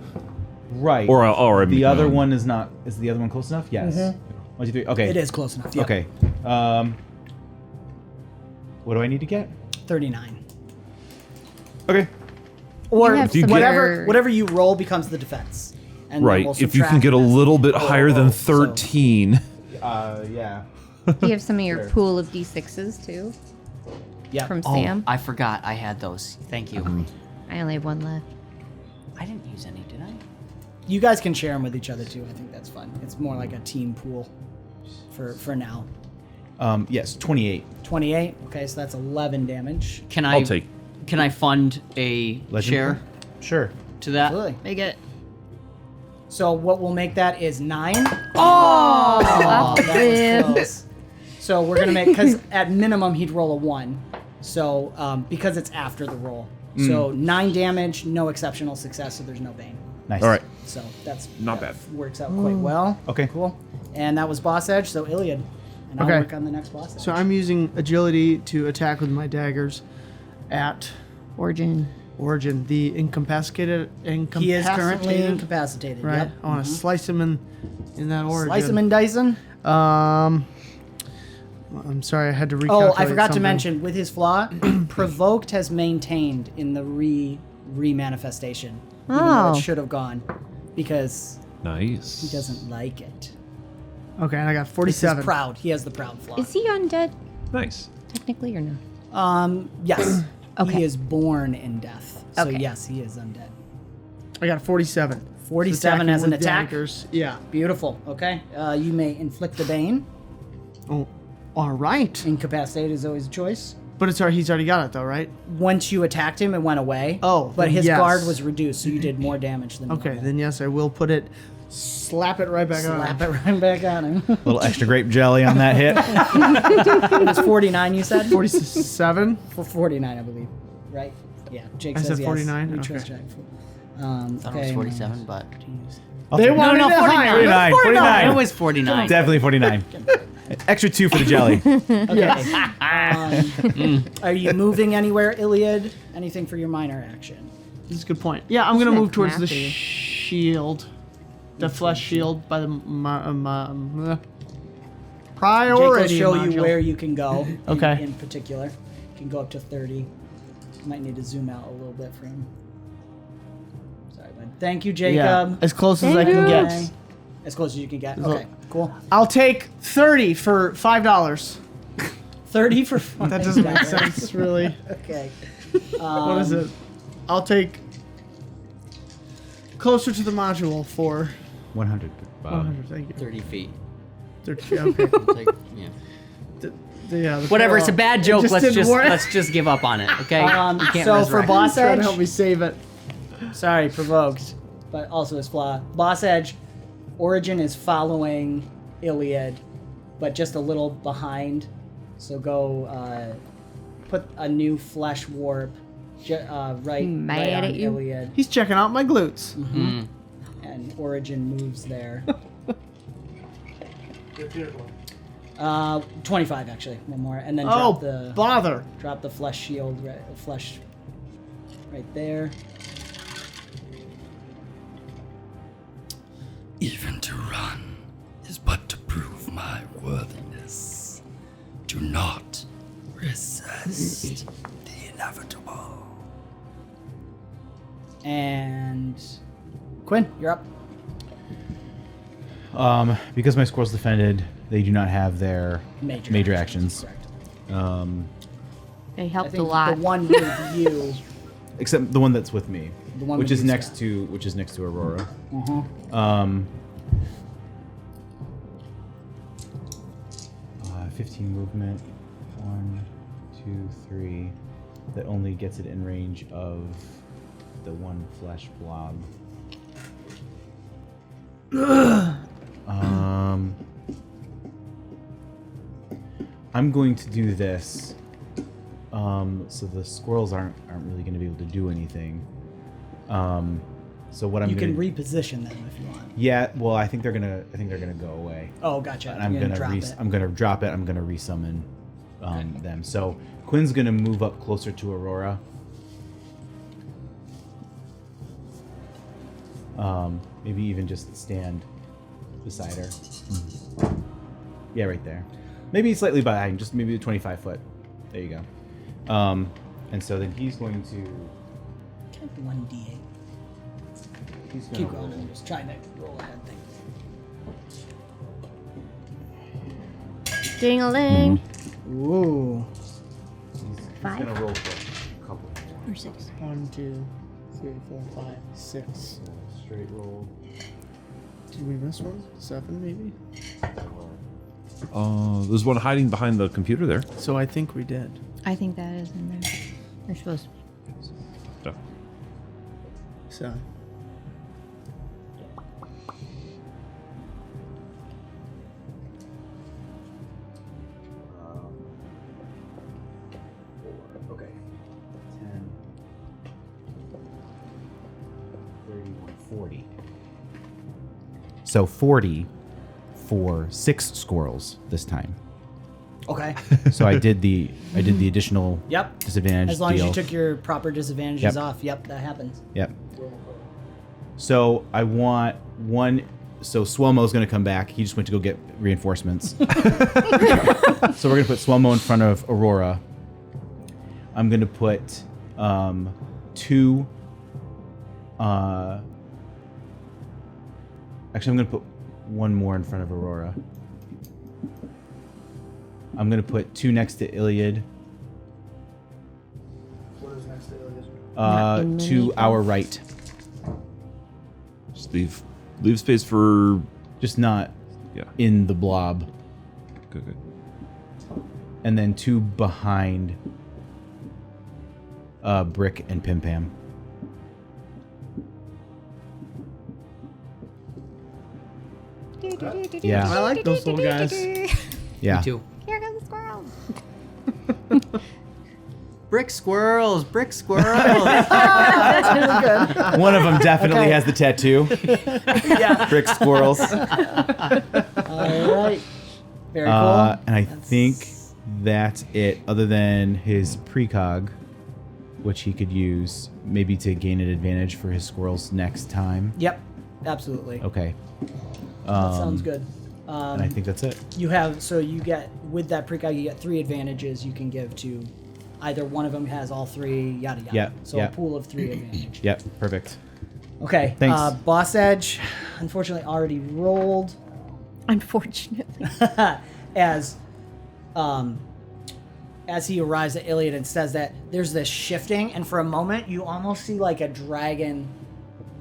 Right. Or the other one is not. Is the other one close enough? Yes. 1, 2, 3. Okay. It is close enough. Yeah. Okay. What do I need to get? 39. Okay. Or You have some whatever you roll becomes the defense. And then Right. we'll If you can subtract get a this. little bit higher than so- 13. Yeah. Do you have some of your Sure. pool of D6s too Yeah. from Oh, Sam? I forgot. I had those. Thank you. I only have one left. I didn't use any, did I? You guys can share them with each other too. I think that's fun. It's more like a team pool for now. Yes, 28. 28. Okay, so that's 11 damage. Can I'll take. Can I fund a Legend share point? Sure. to that? Absolutely. Make it. So what will make that is 9. Oh, That was close. So we're gonna make, because at minimum he'd roll a 1. So because it's after the roll. So 9 damage, no exceptional success, so there's no bane. Nice. All right. So that's Not that bad. Works out quite well. Okay. Cool. And that was boss edge. So Iliad, and I'll Okay. work on the next boss edge. So I'm using agility to attack with my daggers at Origin. Origin. The incapacitated. He is currently incapacitated. Right. Yep. I want to slice him in that Origin. Slice him and dice him. I'm sorry, I had to recalculate. Oh, I forgot to something. mention, with his flaw, provoked has maintained in the re-manifestation. Even though Oh. it should have gone, because Nice. he doesn't like it. Okay, and I got He's 47. proud. He has the proud flaw. Is he undead Nice. technically or no? Yes. Okay. He is born in death. So Okay. yes, he is undead. I got 47. 47 as an with attack. daggers. Yeah. Beautiful. Okay. You may inflict the bane. Oh, all right. Incapacitate is always a choice. But it's already, he's already got it though, right? Once you attacked him, it went away. Oh, But then his yes. guard was reduced, so you did more damage than Okay, normal. then yes, I will put it, slap it right back Slap on. it right back on him. A little extra grape jelly on that hit. It was 49, you said? 47. For 49, I believe. Right? Yeah. Jake I says said yes. 49? We Okay. trust Jack. I thought it was 47, but They wanted no, it 49. higher. 49. 49. it was 49. Definitely 49. Extra 2 for the jelly. Okay. Are you moving anywhere, Iliad? Anything for your minor action? This is a good point. Yeah, I'm gonna Isn't move it towards the snappy? shield, the flesh shield by the Jake priority. will show you module. where you can go. Okay. In particular, you can go up to 30. You might need to zoom out a little bit for him. Sorry, bud. Thank you, Jacob. Yeah, as close as I Thank can you. get. Okay. As close as you can get. Look. Okay, cool. I'll take 30 for $5. 30 for That doesn't make sense, really. Okay. What is it? I'll take closer to the module for 100. 100. Thank you. 30 feet. 30. Okay. Like, yeah. Yeah. the- Whatever, it's a bad joke. just Let's didn't work. let's just give up on it, okay? You can't So for resurrect. boss Trying edge, to help me save it. sorry, provoked, but also his flaw. Boss edge, Origin is following Iliad, but just a little behind. So go put a new flesh warp right Mad on at you? Iliad, He's checking out my glutes. and Origin moves there. 25 actually, one more, and then Oh, drop bother. the flesh shield, flesh right there. Even to run is but to prove my worthiness. Do not resist the inevitable. And Quinn, you're up. Because my squirrel's defended, they do not have their major actions. Correct. They I helped think a lot. the one with you. Except the one that's with me, The one which with is you, next Scott. to Aurora. 15 movement. 1, 2, 3. That only gets it in range of the one flesh blob. I'm going to do this. So the squirrels aren't really going to be able to do anything. So what I'm You gonna can reposition them if you want. yeah, well, I think they're gonna go away. Oh, gotcha. And I'm You're gonna drop I'm it. gonna drop it. I'm gonna resummon them. So Quinn's gonna move up closer to Aurora. Maybe even just stand beside her. Yeah, right there. Maybe slightly behind, just maybe 25 foot. There you go. And so then he's going to. 1d8. He's Keep gonna going. I'm just trying to roll ahead thing. Ding-a-ling. Ooh. He's Five. gonna roll for a couple. Or 6. 1, 2, 3, 4, 5, 6. Straight roll. Did we miss one? 7 maybe? There's one hiding behind the computer there. So I think we did. I think that is in there. They're supposed to be. Yeah. So. Okay. 10, 31, 40. So 40 for 6 squirrels this time. Okay. So I did the additional Yep. disadvantage As long deal. as you took your proper disadvantages Yep. off. Yep, that happens. Yep. So I want one. So Swelmo's going to come back. He just went to go get reinforcements. So we're going to put Swelmo in front of Aurora. I'm going to put 2. Actually, I'm going to put one more in front of Aurora. I'm going to put 2 next to Iliad. What is next to Iliad? To our right. Just leave space for. Just not Yeah. in the blob. Good. And then 2 behind Brick and Pim Pam. Yeah. I like those little guys. Yeah. Me too. Here come the squirrels. Brick squirrels, brick squirrels. One of them definitely Okay. has the tattoo. Yeah. Brick squirrels. All right. Very cool. And I think that's it, other than his precog, which he could use maybe to gain an advantage for his squirrels next time. Yep. Absolutely. Okay. That sounds good. And I think that's it. You have, so you get, with that precog, you get 3 advantages you can give to either one of them has all 3, yada yada. Yeah, So yeah. a pool of 3 advantage. Yep, perfect. Okay. Thanks. Boss Edge, unfortunately, already rolled Unfortunately. as he arrives at Iliad and says that there's this shifting, and for a moment you almost see like a dragon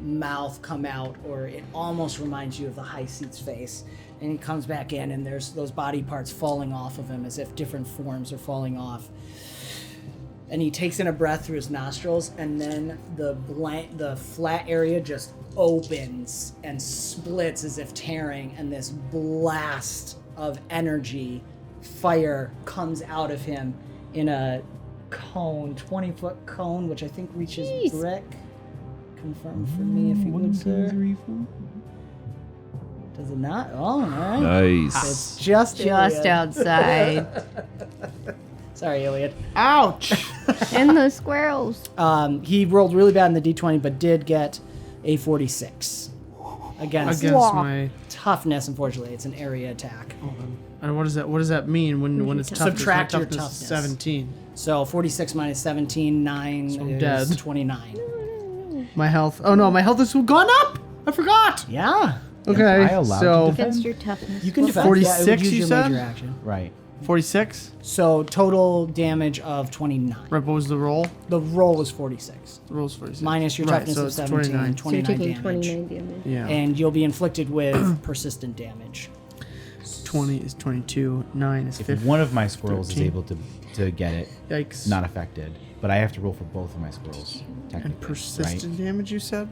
mouth come out, or it almost reminds you of the High Seat's face. And he comes back in, and there's those body parts falling off of him as if different forms are falling off. And he takes in a breath through his nostrils, and then the flat area just opens and splits as if tearing, and this blast of energy, fire, comes out of him in a cone, 20-foot cone, which I think reaches Jeez. Brick. Confirm for me if you would, sir. Does it not? Oh, all right. Nice. It's just Iliad. outside. Sorry, Iliad. Ouch! And the squirrels. He rolled really bad in the D20, but did get a 46 against Against my. toughness. Unfortunately, it's an area attack. And what does that mean when it's toughness? Subtract My your toughness is toughness. 17. So 46 minus 17, 9 So I'm is dead. 29. My health. Oh no, my health has gone up. I forgot. Yeah. Okay, I allowed so to Against your toughness. You can defend. 46 yeah, it would use you your said? major action. Right. 46. So total damage of 29. Right, what was the roll? The roll is 46. The roll's 46. Minus your Right, toughness so of it's 17, 29. 29 So you're taking damage. 29 damage. Yeah. And you'll be inflicted with persistent damage. 20 is 22. 9 is If 50. one of my squirrels 13. is able to get it, Yikes. not affected. But I have to roll for both of my squirrels, technically. And persistent damage, you said?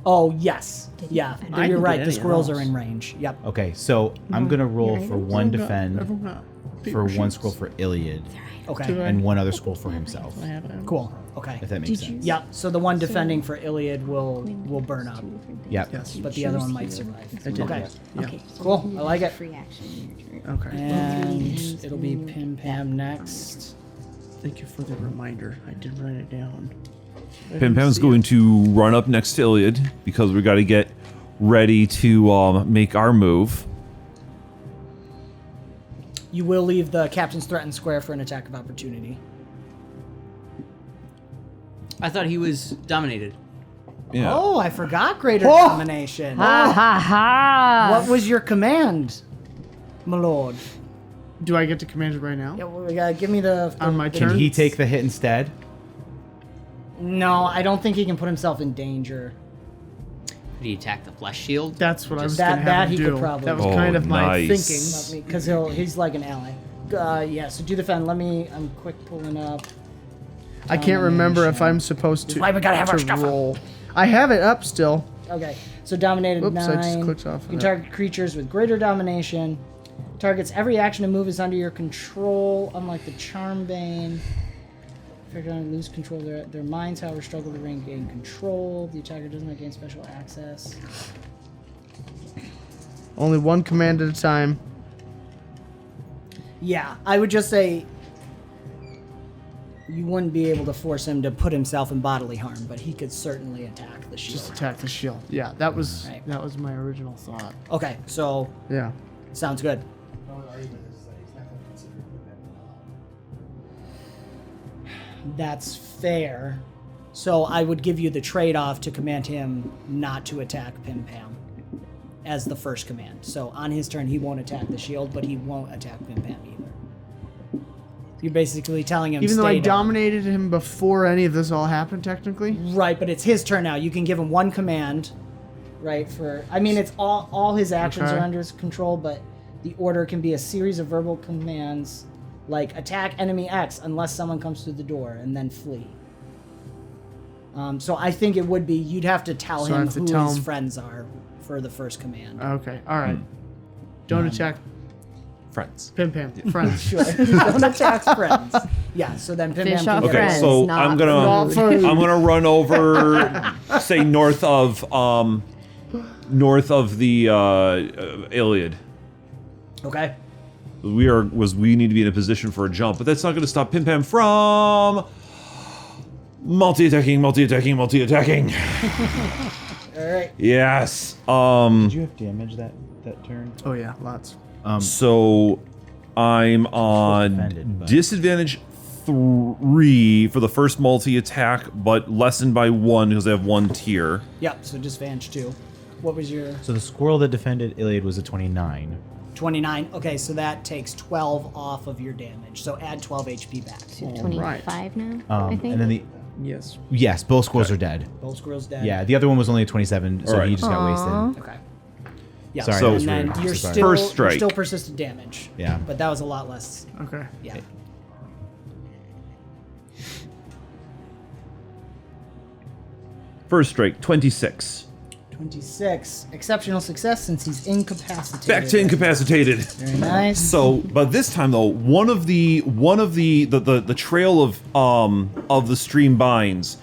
Oh, yes. Yeah, I you're can right. get The any of squirrels are those. in range. Yep. Okay, so I'm gonna roll You're for right. one defend, Everyone got for paper one sheets. squirrel for Iliad, Okay. and one other squirrel for himself. I have it. Cool. Okay. If that makes Did you- sense. Yep. So the one defending for Iliad will burn up, Yep. Yes. but the other one might survive. I did. Okay. Yeah. Okay. So Cool, you I like use it. Free action in your turn. Okay. And it'll be Pim Pam next. Thank you for the reminder. I did write it down. Pim Pam's going to run up next to Iliad because we got to get ready to make our move. You will leave the captain's threatened square for an attack of opportunity. I thought he was dominated. Yeah. Oh, I forgot greater domination. Ha ha ha! What was your command, my lord? Do I get to command it right now? Yeah, well, give me the On my the turn? Can he deeds. take the hit instead? No, I don't think he can put himself in danger. Did he attack the flesh shield? That's what I was That- going to that have he him could do. probably That was do. kind Oh, of my nice. thinking. Because he's like an ally. Yeah, so do the defend. I'm quick pulling up. I can't remember if Domination. I'm supposed to, Why we gotta have our to stuff up. roll. I have it up still. Okay, so dominated Oops, 9. I just clicked off of You can it. target creatures with greater domination. Targets every action and move is under your control, unlike the Charmbane. If you're going to lose control of their minds, however, struggle to regain control. The attacker does not gain special access. Only one command at a time. Yeah, I would just say you wouldn't be able to force him to put himself in bodily harm, but he could certainly attack the shield. Just attack the shield. Yeah, that was Right. my original thought. Okay, so Yeah. sounds good. That's fair. So I would give you the trade-off to command him not to attack Pim Pam as the first command. So on his turn, he won't attack the shield, but he won't attack Pim Pam either. You're basically telling him Even though stay I down. dominated him before any of this all happened, technically. Right, but it's his turn now. You can give him one command, right? It's all his actions Okay. are under his control, but the order can be a series of verbal commands, like attack enemy X unless someone comes through the door, and then flee. So I think it would be you'd have to tell So I him have to who tell his him- friends are for the first command. Okay, all right. Don't attack Friends. Pim Pam. Friends. Sure, don't attack friends. Yeah, so then Pim Fish Pam off can Okay, get friends, so not I'm gonna food. I'm gonna run over, say north of the Iliad. Okay. We need to be in a position for a jump, but that's not gonna stop Pim Pam from multi-attacking. All right. Yes. Did you have damage that turn? Oh yeah, lots. So I'm on defended, but- disadvantage 3 for the first multi-attack, but lessened by 1 because I have 1 tier. Yep. So disadvantage 2. What was your So the squirrel that defended Iliad was a 29. 29? Okay, so that takes 12 off of your damage. So add 12 HP back. 25 now, I think. And then Yes. both squirrels are dead. Both squirrels dead. Yeah, the other one was only a 27, so Alright. he just got wasted. Okay. Yeah. Sorry, that and was then rude. you're So sorry. still First strike. You're still persistent damage. Yeah. But that was a lot less. Okay. Yeah. First strike, 26. 26. Exceptional success since he's incapacitated. Back to incapacitated. Very nice. So, but this time though, one of the trail of the stream binds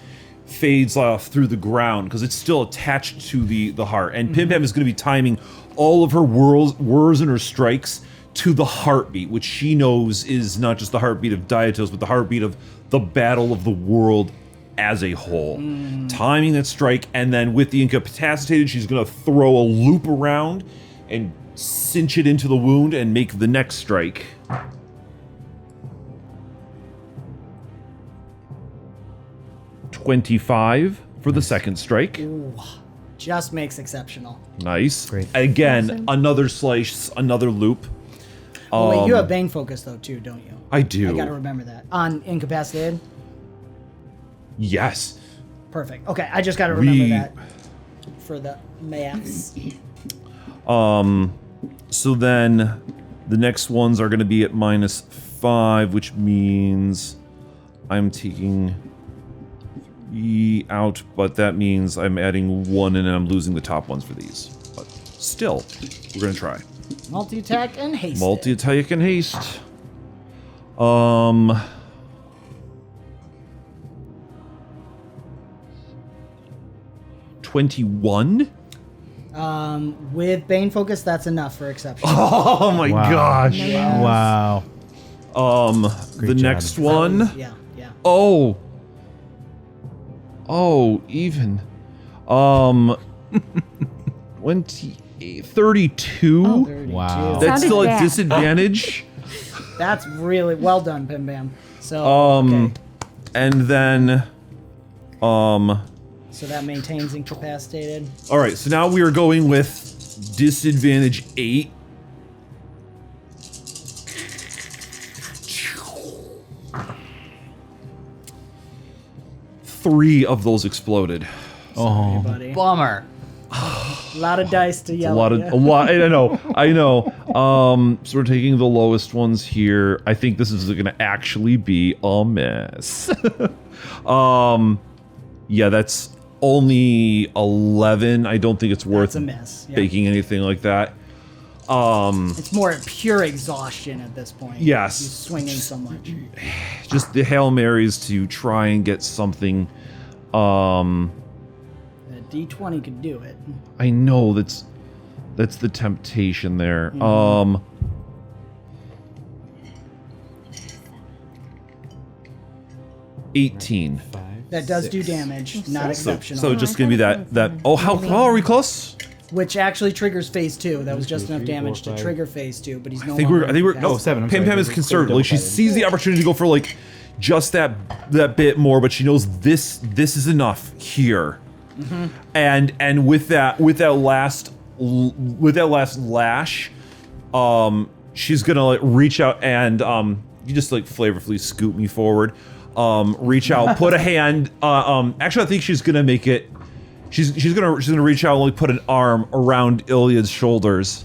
fades off through the ground because it's still attached to the heart, and Pim Pam is going to be timing all of her whirs and her strikes to the heartbeat, which she knows is not just the heartbeat of Dietos, but the heartbeat of the battle of the world as a whole. Timing that strike, and then with the incapacitated, she's going to throw a loop around and cinch it into the wound and make the next strike. $25 for the second strike. Just makes exceptional. Nice. Great. Again, another slice, another loop. Oh, wait, you have Bane focus though too, don't you? I do. I gotta remember that. On incapacitated? Yes. Perfect. Okay, I just gotta remember We- that for the maths. So then the next ones are going to be at -5, which means I'm taking 3 out, but that means I'm adding 1 and I'm losing the top ones for these. But still, we're going to try. Multi-attack and haste. Multi-attack and haste. 21. With Bane focus, that's enough for exception. Oh my Wow. gosh. Wow. The Great job. next one. Yeah, yeah. Oh, even. 28, 32. 32. Wow. That's Sounded still a bad. disadvantage. That's really well done, Pim Bam. So, okay. And then, So that maintains incapacitated. all right. So now we are going with disadvantage 8. Three of those exploded. Sorry, buddy. Bummer. A lot of dice to A yell lot at of, ya. a lot. I know. So we're taking the lowest ones here. I think this is going to actually be a miss. Yeah, that's only 11. I don't think it's worth That's a miss. Yeah. baking anything like that. It's more pure exhaustion at this point. Yes. He's swinging so much. Just the Hail Marys to try and get something. A D20 could do it. I know that's the temptation there. 18. That does do damage, not exceptional. So just gonna be that. Oh, how are we close? Which actually triggers phase 2. That was just enough damage to 5. trigger phase 2, but he's no I think we're. longer No, incapacitated. 7, I'm Pam sorry. Pam is They're concerned. Like she double-sided. sees the opportunity to go for like just that bit more, but she knows this is enough here. And with that last lash, she's gonna like reach out and you just like flavorfully scoop me forward. Reach out, put a hand. Actually, I think she's gonna make it. She's gonna reach out and like put an arm around Iliad's shoulders,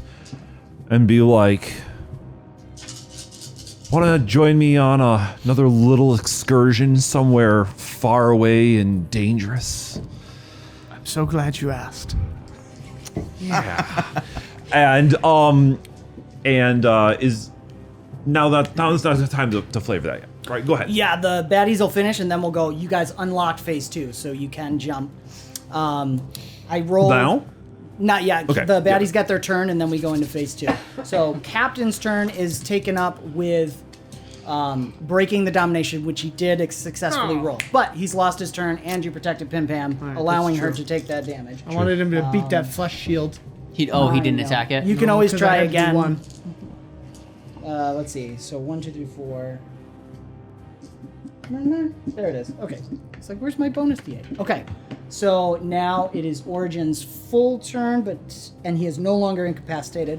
and be like, "Want to join me on another little excursion somewhere far away and dangerous?" I'm so glad you asked. And is now it's not the time to flavor that yet. All right, go ahead. Yeah, the baddies will finish, and then we'll go. You guys unlocked phase 2, so you can jump. I rolled. Now? Not yet. Okay, The baddies yeah. get their turn, and then we go into phase 2. So Captain's turn is taken up with breaking the domination, which he did successfully roll. But he's lost his turn, and you protected Pim Pam, Alright, allowing that's her true. to take that damage. I wanted him to beat that flesh shield. He I didn't know. attack it. You can No, always 'cause try I had to do again. one. Let's see. So 1, 2, 3, 4. There it is. Okay. It's like, where's my bonus D8? Okay. So now it is Origin's full turn, and he is no longer incapacitated,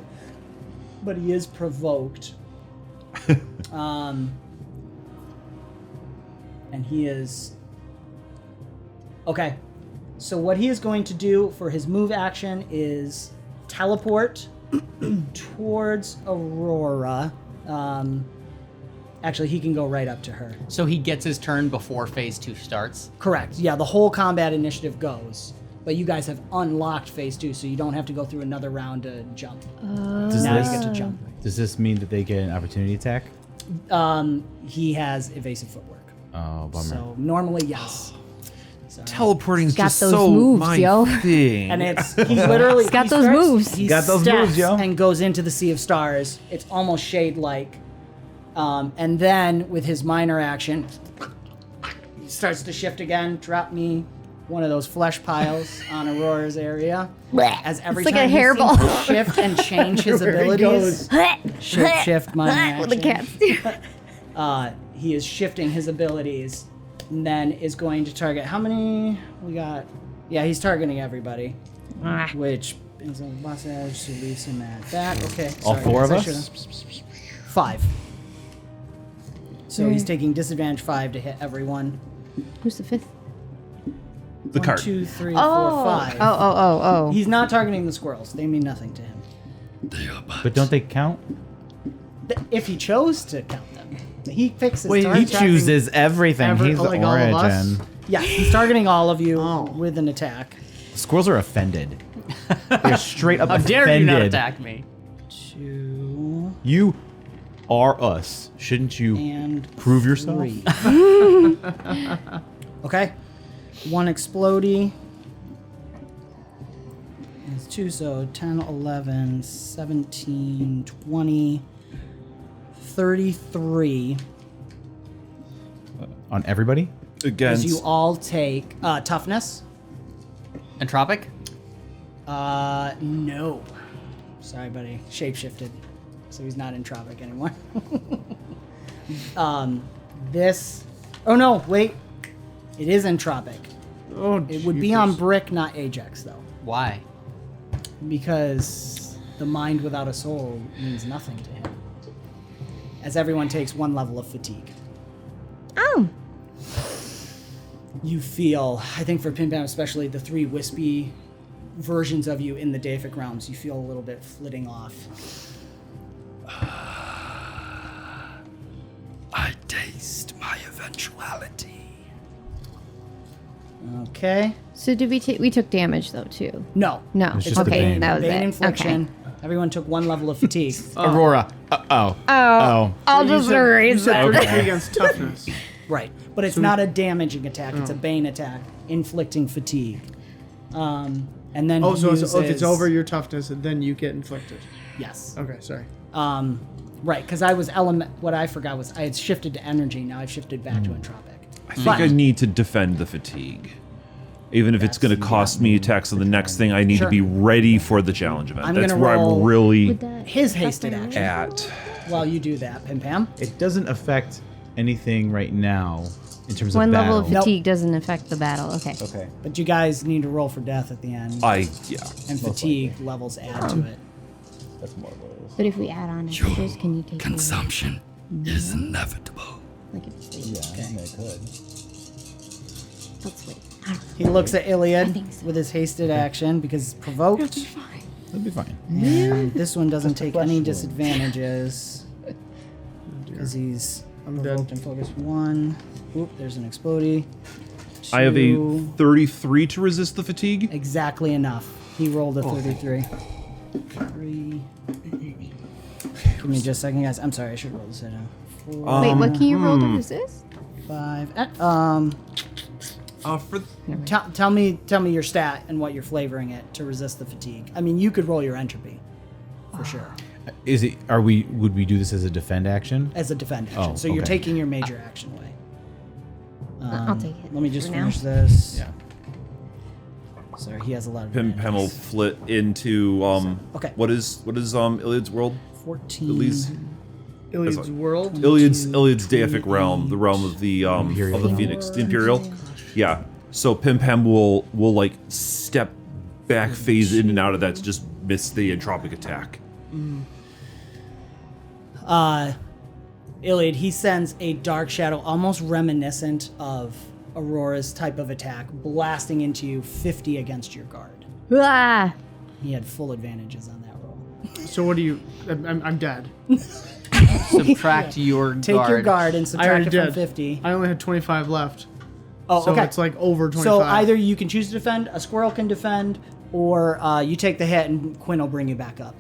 but he is provoked. And he is. Okay. So what he is going to do for his move action is teleport towards Aurora. Actually, he can go right up to her. So he gets his turn before phase 2 starts. Correct. Yeah, the whole combat initiative goes. But you guys have unlocked phase 2, so you don't have to go through another round to jump. Does Now this, you get to jump. does this mean that they get an opportunity attack? He has evasive footwork. Oh, bummer. So normally, yes. So, Teleporting's Got just those so moves, my yo. thing. and it's he literally He's got he those starts- moves. He Got those steps moves, yo. and goes into the Sea of Stars. It's almost shade-like. And then with his minor action, he starts to shift again. Drop me one of those flesh piles on Aurora's area. As every It's like time a he hairball. seems to shift and change his Where he abilities. Shift minor What the action. cats do. He is shifting his abilities, and then is going to target. How many we got? Yeah, he's targeting everybody, which is a boss edge, so leaves him at that. Okay, All sorry, 4 of guys, I us? should've- 5. So he's taking disadvantage 5 to hit everyone. Who's the 5th? the 1, card. 2, 3, 4, Oh. 5. Oh. He's not targeting the squirrels. They mean nothing to him. They are But don't they count? If he chose to count them, he picks his He target. chooses everything. He's the like all of us? origin. Yeah, he's targeting all of you Oh. with an attack. Squirrels are offended. They're straight up How offended. dare you not attack me? 2 You are us. Shouldn't you and prove yourself? 3. Okay. 1 explodey. It's 2, so 10, 11, 17, 20, 33. On everybody? As Against you all take toughness. Entropic? No. Sorry, buddy. Shapeshifted. so he's not entropic anymore. This. Oh no! Wait, it is entropic. Oh, It would be on Brick, not Ajax, though, Why? because the mind without a soul means nothing to him. As everyone takes 1 level of fatigue. Oh. You feel, I think for Pim Pam especially, the 3 wispy versions of you in the deific realms, you feel a little bit flitting off. I taste my eventuality. Okay. So did we took damage though too? No. No. It's just the okay, bane. that was Bane it. infliction. Okay. Everyone took 1 level of fatigue. Aurora. Oh, I'll just erase that. Okay. Against toughness. Right. But it's not a damaging attack. It's a bane attack, inflicting fatigue. And then Oh, he so uses, if it's over your toughness, then you get inflicted. Yes. Okay, sorry. Right, because what I forgot was I had shifted to energy. Now I've shifted back to entropic. I think I need to defend the fatigue. Even if it's going to cost me attacks on the next thing, I need Sure. to be ready for the challenge event. I'm That's gonna where roll- I'm really Would that His affect hasted my action. at. While you do that, Pim Pam. It doesn't affect anything right now in terms One of level battle. of fatigue doesn't affect the battle. Okay. Okay. But you guys need to roll for death at the end. Yeah. And fatigue levels add to it. That's more what it is. But if we add on Your extras, can you take away? consumption is inevitable. Like if it's Yeah, I could. let's wait. He looks at I Iliad think so. with his hasted action because it's provoked. That'd be fine. And this one doesn't take any disadvantages because he's I'm provoked dead. and focus 1. Oop, there's an explodey. I have a 2. 33 to resist the fatigue. Exactly enough. He rolled a 33. 3. Give me just a second, guys. I'm sorry, I should roll this at 4, Wait, what can you roll to resist? 5. For Tell me your stat and what you're flavoring it to resist the fatigue. I mean, you could roll your entropy for sure Is it? Would we do this as a defend action? as a defend action. Oh, So you're okay. taking your major action away. I'll take it. Let me just for now. finish this. Yeah. Sorry, he has a lot of Pim Pam will advantages. flit into Okay. What is Iliad's world? 14. Iliad's Iliad's world. Iliad's deific realm, the realm of the Phoenix, the Imperial. Yeah. So Pim Pam will like step back, phase in and out of that to just miss the entropic attack. Iliad, he sends a dark shadow, almost reminiscent of Aurora's type of attack, blasting into you 50 against your guard. Ah! He had full advantages on that roll. So what do you? I'm dead. Subtract your Take guard. your guard and I subtract already it from did. 50. I only had 25 left. Oh, So okay. it's like over 25. So either you can choose to defend, a squirrel can defend, or you take the hit and Quinn will bring you back up.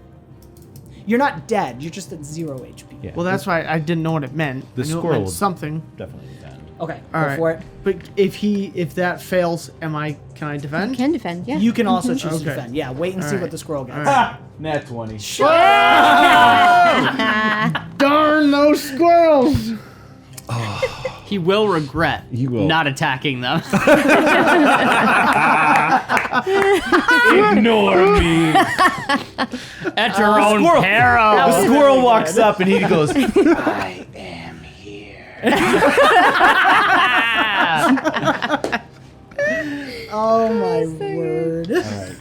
You're not dead. You're just at 0 HP. Yeah. Well, that's why I didn't know what it meant. The I knew it squirrel meant would- something. Definitely defend. Okay, All go right. for it. But if that fails, can I defend? You can defend, yeah. You can also choose to Okay. defend. Yeah, wait and see Alright. what the squirrel gets. Nat 20. Darn those squirrels! He will regret will. not attacking them. Ignore me. At your own squirrel. peril. The squirrel walks up and he goes, I am here. Oh my word.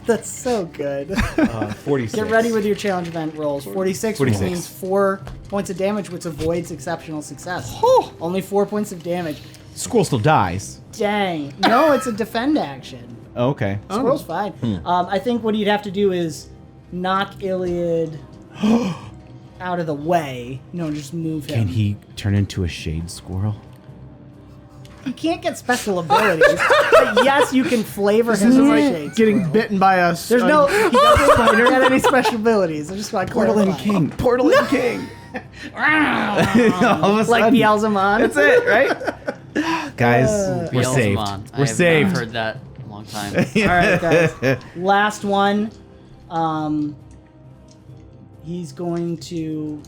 That's so good. 46. Get ready with your challenge event rolls. 46, which 46. means 4 points of damage, which avoids exceptional success. Only 4 points of damage. Squirrel still dies. Dang. No, it's a defend action. Oh, okay. Squirrel's fine. I think what he'd have to do is knock Iliad out of the way. No, just move him. Can he turn into a shade squirrel? He can't get special abilities. But yes, you can flavor him as a shade Getting squirrel. bitten by us. There's no. He doesn't get any special abilities. I just want to clarify. Portaling King. All of a Like sudden, Beelzemon. That's it, right? Guys, we're saved. Beelzebub. We're saved. I've heard that a long time. All right, guys. Last one. He's going to.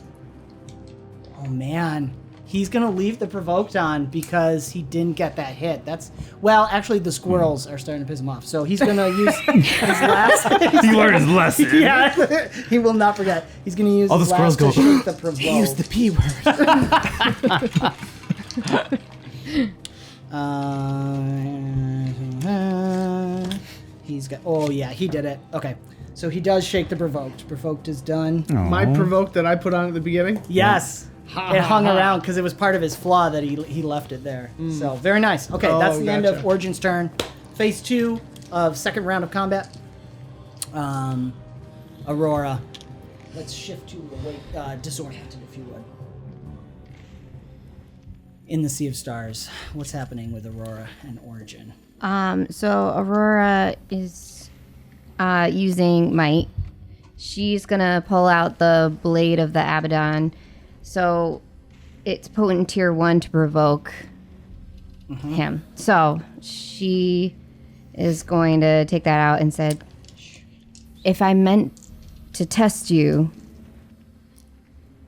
Oh man, He's gonna leave the provoked on because he didn't get that hit. Actually the squirrels are starting to piss him off. So he's gonna use his last. He learned his lesson. Yeah, he will not forget. He's gonna use All his the squirrels last to go, shake the provoke. Use the P word. He's got. Oh yeah, he did it. Okay, so he does shake the provoked. Provoked is done. My provoke that I put on at the beginning. Yes. It hung around because it was part of his flaw that he left it there. So very nice. Okay, that's the end of Origin's turn. Phase 2 of second round of combat. Aurora. Let's shift to disoriented, if you would. In the Sea of Stars, what's happening with Aurora and Origin? So Aurora is using Might. She's gonna pull out the blade of the Abaddon. So it's potent tier 1 to provoke him. So she is going to take that out and said, if I meant to test you,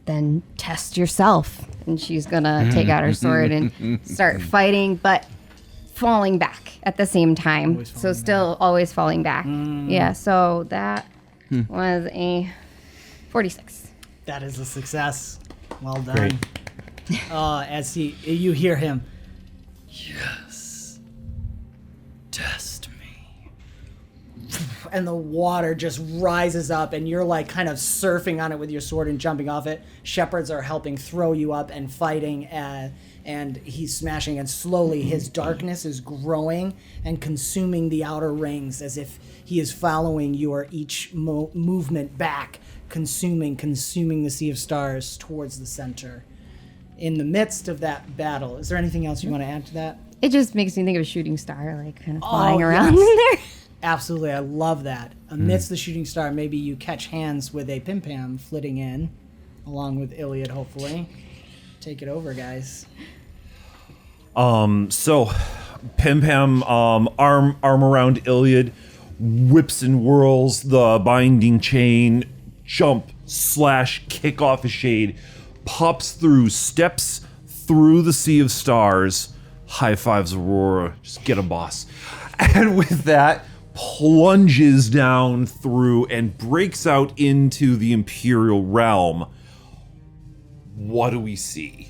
then test yourself. And she's going to take out her sword and start fighting, but falling back at the same time. So still always falling back. Yeah, so that was a 46. That is a success. Well done. Great. As you hear him. Yes. Test me. And the water just rises up, and you're like kind of surfing on it with your sword and jumping off it. Shepherds are helping throw you up and fighting, and he's smashing. And slowly, his darkness is growing and consuming the outer rings, as if he is following your each movement back, consuming the Sea of Stars towards the center. In the midst of that battle, is there anything else you want to add to that? It just makes me think of a shooting star, like kind of flying around in there. Absolutely, I love that. Amidst the shooting star, maybe you catch hands with a Pim Pam flitting in, along with Iliad, hopefully. Take it over, guys. So Pim Pam arm around Iliad, whips and whirls the binding chain, jump, slash, kick off a shade, pops through, steps through the Sea of Stars, high fives Aurora, just get a boss. And with that, plunges down through and breaks out into the Imperial realm. What do we see?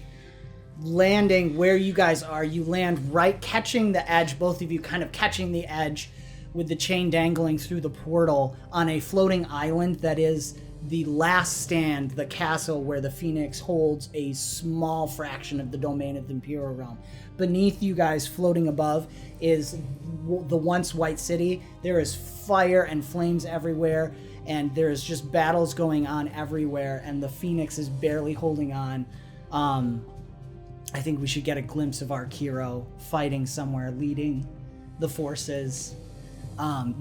Landing where you guys are, you land right, catching the edge, both of you kind of catching the edge with the chain dangling through the portal on a floating island that is the last stand, the castle where the Phoenix holds a small fraction of the domain of the Imperial realm. Beneath you guys, floating above, is the once white city. There is fire and flames everywhere, and there's just battles going on everywhere, and the Phoenix is barely holding on. I think we should get a glimpse of our hero fighting somewhere, leading the forces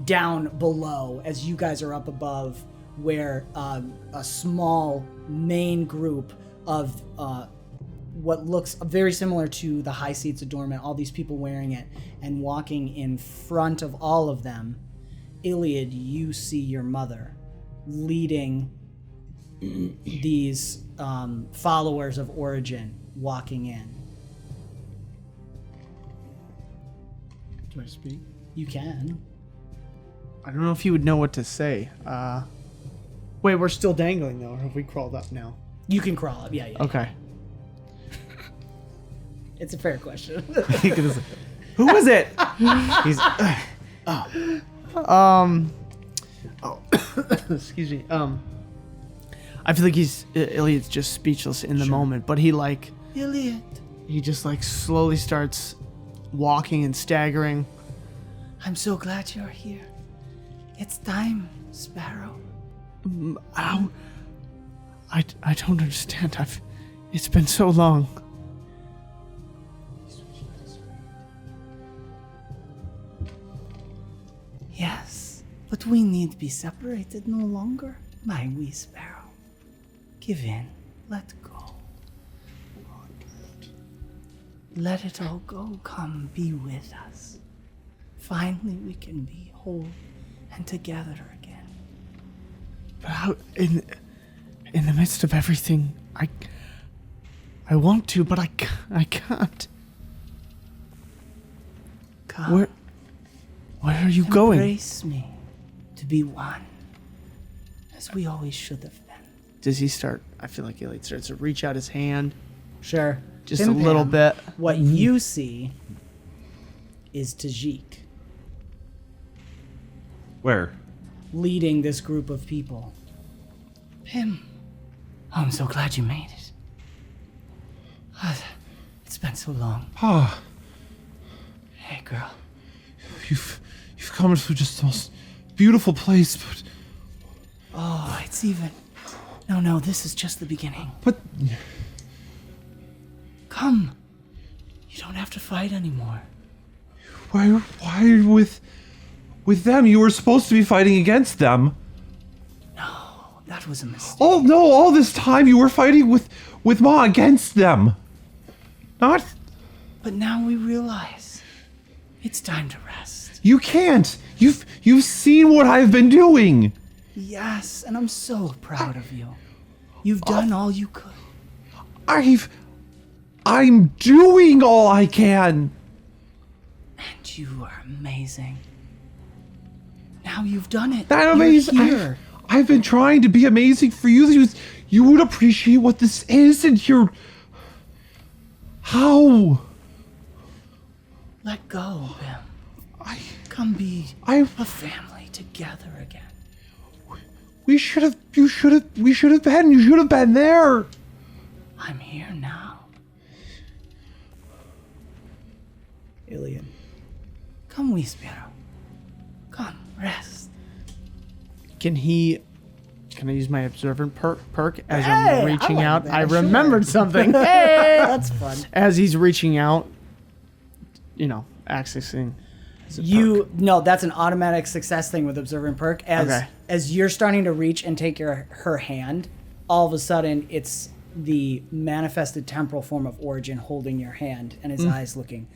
down below as you guys are up above, where a small main group of what looks very similar to the high seats adornment, all these people wearing it, and walking in front of all of them. Iliad, you see your mother leading these followers of Origin walking in. Do I speak? You can. I don't know if you would know what to say. Wait, we're still dangling though, or have we crawled up now? You can crawl up, yeah. Okay. It's a fair question. Who was it? He's. Excuse me. I feel like Iliad's just speechless in the moment, but he Iliad. He just slowly starts walking and staggering. I'm so glad you're here. It's time, Sparrow. Ow. I don't understand. It's been so long. Yes, but we need be separated no longer, my wee sparrow. Give in, let go. Let it all go, come be with us. Finally we can be whole and together again. But how, in the midst of everything, I I want to, but I can't. Come. Where are you going? Embrace me to be one, as we always should have been. Does he start? I feel like he like starts to reach out his hand. Sure. Just a little bit. What you see is 𝒌𝒐𝒏𝒄𝒂 Where? leading this group of people. Pim, I'm so glad you made it. It's been so long. Ah, Hey, girl. you've come to just the most beautiful place, but Oh, it's even... No, this is just the beginning. but Come. You don't have to fight anymore. why with them? You were supposed to be fighting against them. That was a mistake. Oh no! All this time you were fighting with Ma against them. Not. But now we realize it's time to rest. You can't. You've seen what I've been doing. Yes, and I'm so proud of you. You've done all you could. I'm doing all I can. And you are amazing. Now you've done it. That You're amazing. here. I've been trying to be amazing for you. You would appreciate what this is, and you're. How? Let go, Bim. I. Come be I. a family together again. We should have. You should have. We should have been. You should have been there. I'm here now. Ilian. Come, 𝒕𝒏𝒄𝒂. Come, rest. Can I use my observant perk as Hey, I'm reaching I like out? that, I sure. remembered something. That's fun. As he's reaching out, accessing. No, that's an automatic success thing with observant perk. As you're starting to reach and take her hand, all of a sudden it's the manifested temporal form of Origin holding your hand and his eyes looking.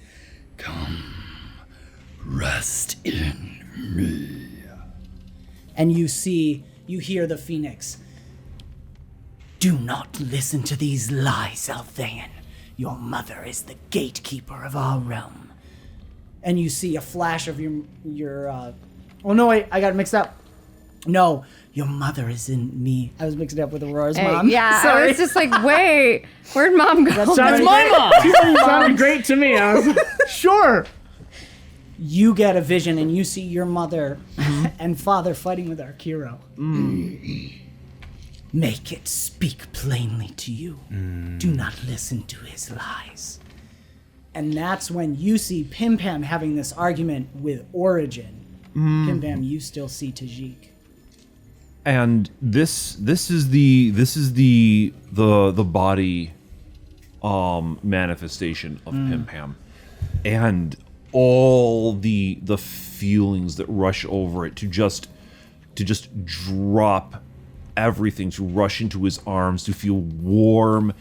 Come, rest in me. And you hear the Phoenix. Do not listen to these lies, 𝒂𝒂𝒂𝒂𝒂𝒂𝒂𝒂. Your mother is the gatekeeper of our realm. And you see a flash of your oh no, wait, I got it mixed up. No, your mother is in me. I was mixing it up with Aurora's mom. Yeah, Sorry. I was just like, wait, where'd mom go? That's my mom. Sounded great to me. I was like, sure. You get a vision and you see your mother and father fighting with Arkiro. Make it speak plainly to you. Do not listen to his lies. And that's when you see Pim Pam having this argument with Origin. Pim Pam, you still see 𝒌𝒐𝒏𝒄𝒂. And this is the body manifestation of Pim Pam, and all the feelings that rush over it to just drop everything, to rush into his arms, to feel warm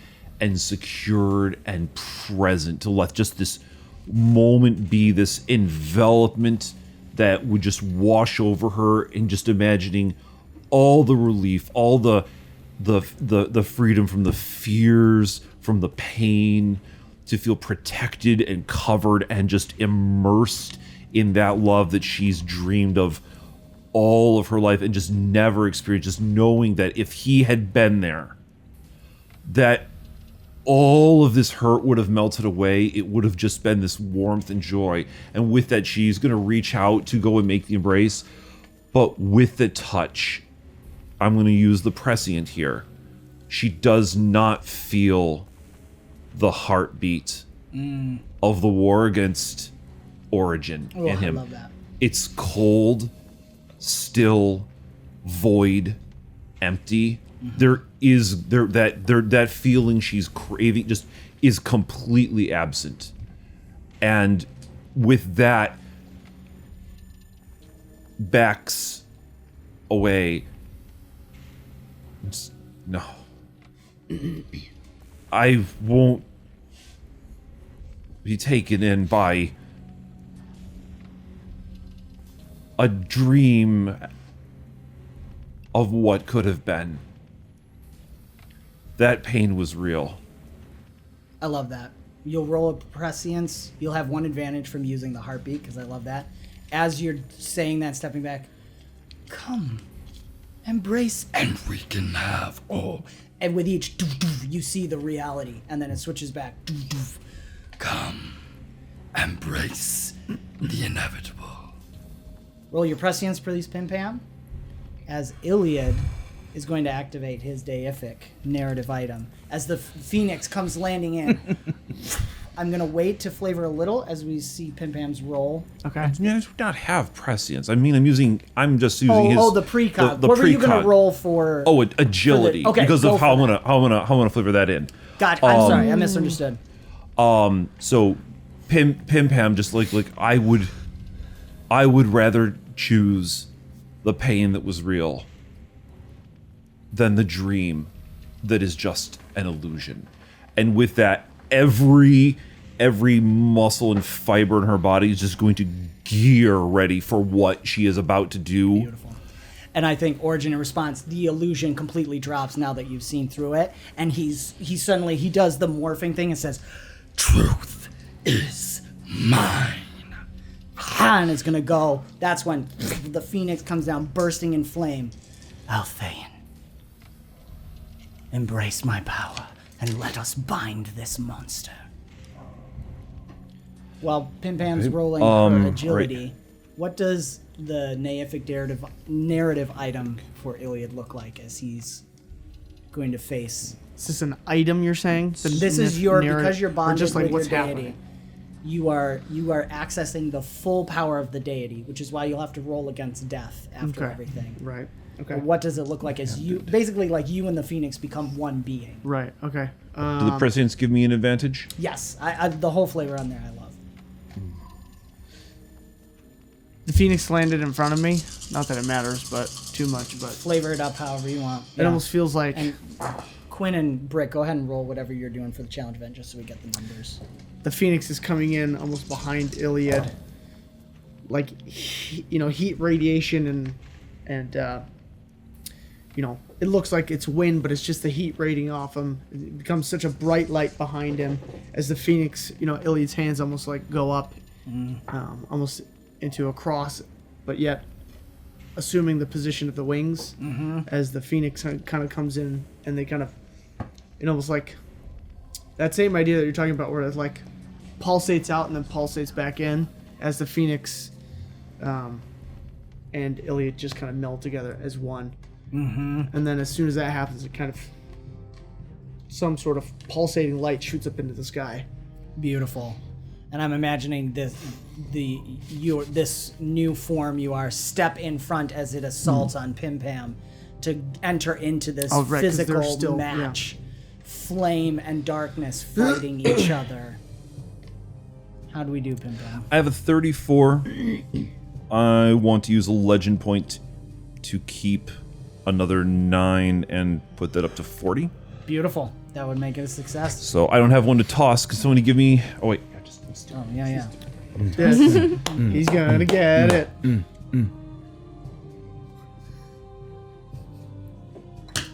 and secured and present, to let just this moment be this envelopment that would just wash over her, and just imagining all the relief, all the freedom from the fears, from the pain, to feel protected and covered and just immersed in that love that she's dreamed of all of her life and just never experienced. Just knowing that if he had been there, that all of this hurt would have melted away. It would have just been this warmth and joy. And with that, she's going to reach out to go and make the embrace. But with the touch, I'm going to use the prescient here. She does not feel the heartbeat of the war against Origin in him. I love that. It's cold, still, void, empty. That feeling she's craving just is completely absent. And with that, backs away. No. I won't be taken in by a dream of what could have been. That pain was real. I love that. You'll roll a prescience. You'll have one advantage from using the heartbeat, because I love that. As you're saying that, stepping back, come, embrace, And we can have all. and with each, you see the reality, and then it switches back. Come, embrace the inevitable. Roll your prescience, please, Pim Pam. As Iliad is going to activate his deific narrative item. As the phoenix comes landing in, I'm going to wait to flavor a little as we see Pim Pam's roll. Okay. I mean, I do not have prescience. I mean, I'm just using his. The precog. The What were you going precog. to roll for? Oh, agility. Okay, because go of how I'm for gonna flavor that in. God, I'm sorry, I misunderstood. So, Pim Pam, just like I would rather choose the pain that was real than the dream that is just an illusion. And with that, every muscle and fiber in her body is just going to gear ready for what she is about to do. Beautiful. And I think Origin in response, the illusion completely drops now that you've seen through it, and he suddenly does the morphing thing and says, Truth is mine. and it's gonna go. That's when the phoenix comes down, bursting in flame. Althane, embrace my power and let us bind this monster. While Pim Pam's rolling her agility, what does the Naific narrative item for Iliad look like as he's going to face? Is this an item you're saying? This is your narrative- because you're or bonded just like with what's your deity. happening? You are accessing the full power of the deity, which is why you'll have to roll against death after Okay. everything. Right. Okay. But what does it look like as you basically like you and the phoenix become one being? Right. Okay. Do the prescience give me an advantage? Yes, I the whole flavor on there I love. The phoenix landed in front of me. Not that it matters, but too much. But Flavor it up however you want. it almost feels like And Quinn and Brick, go ahead and roll whatever you're doing for the challenge event, just so we get the numbers. the phoenix is coming in almost behind Iliad, like heat radiation and it looks like it's wind, but it's just the heat radiating off him. It becomes such a bright light behind him as the phoenix, Iliad's hands almost like go up, almost into a cross, but yet assuming the position of the wings as the phoenix kind of comes in, and they kind of, almost like that same idea that you're talking about, where it like pulsates out and then pulsates back in as the phoenix and Iliad just kind of meld together as one. And then as soon as that happens, it kind of, some sort of pulsating light shoots up into the sky. Beautiful. And I'm imagining this new form you are step in front as it assaults on Pim Pam to enter into this Oh, right, 'cause they're physical still- match. Flame and darkness fighting each other. How do we do, Pim Pam? I have a 34. I want to use a legend point to keep another 9 and put that up to 40. Beautiful. That would make it a success. So I don't have one to toss. Can somebody give me? Oh wait. Oh, yeah. Yes. He's gonna get it.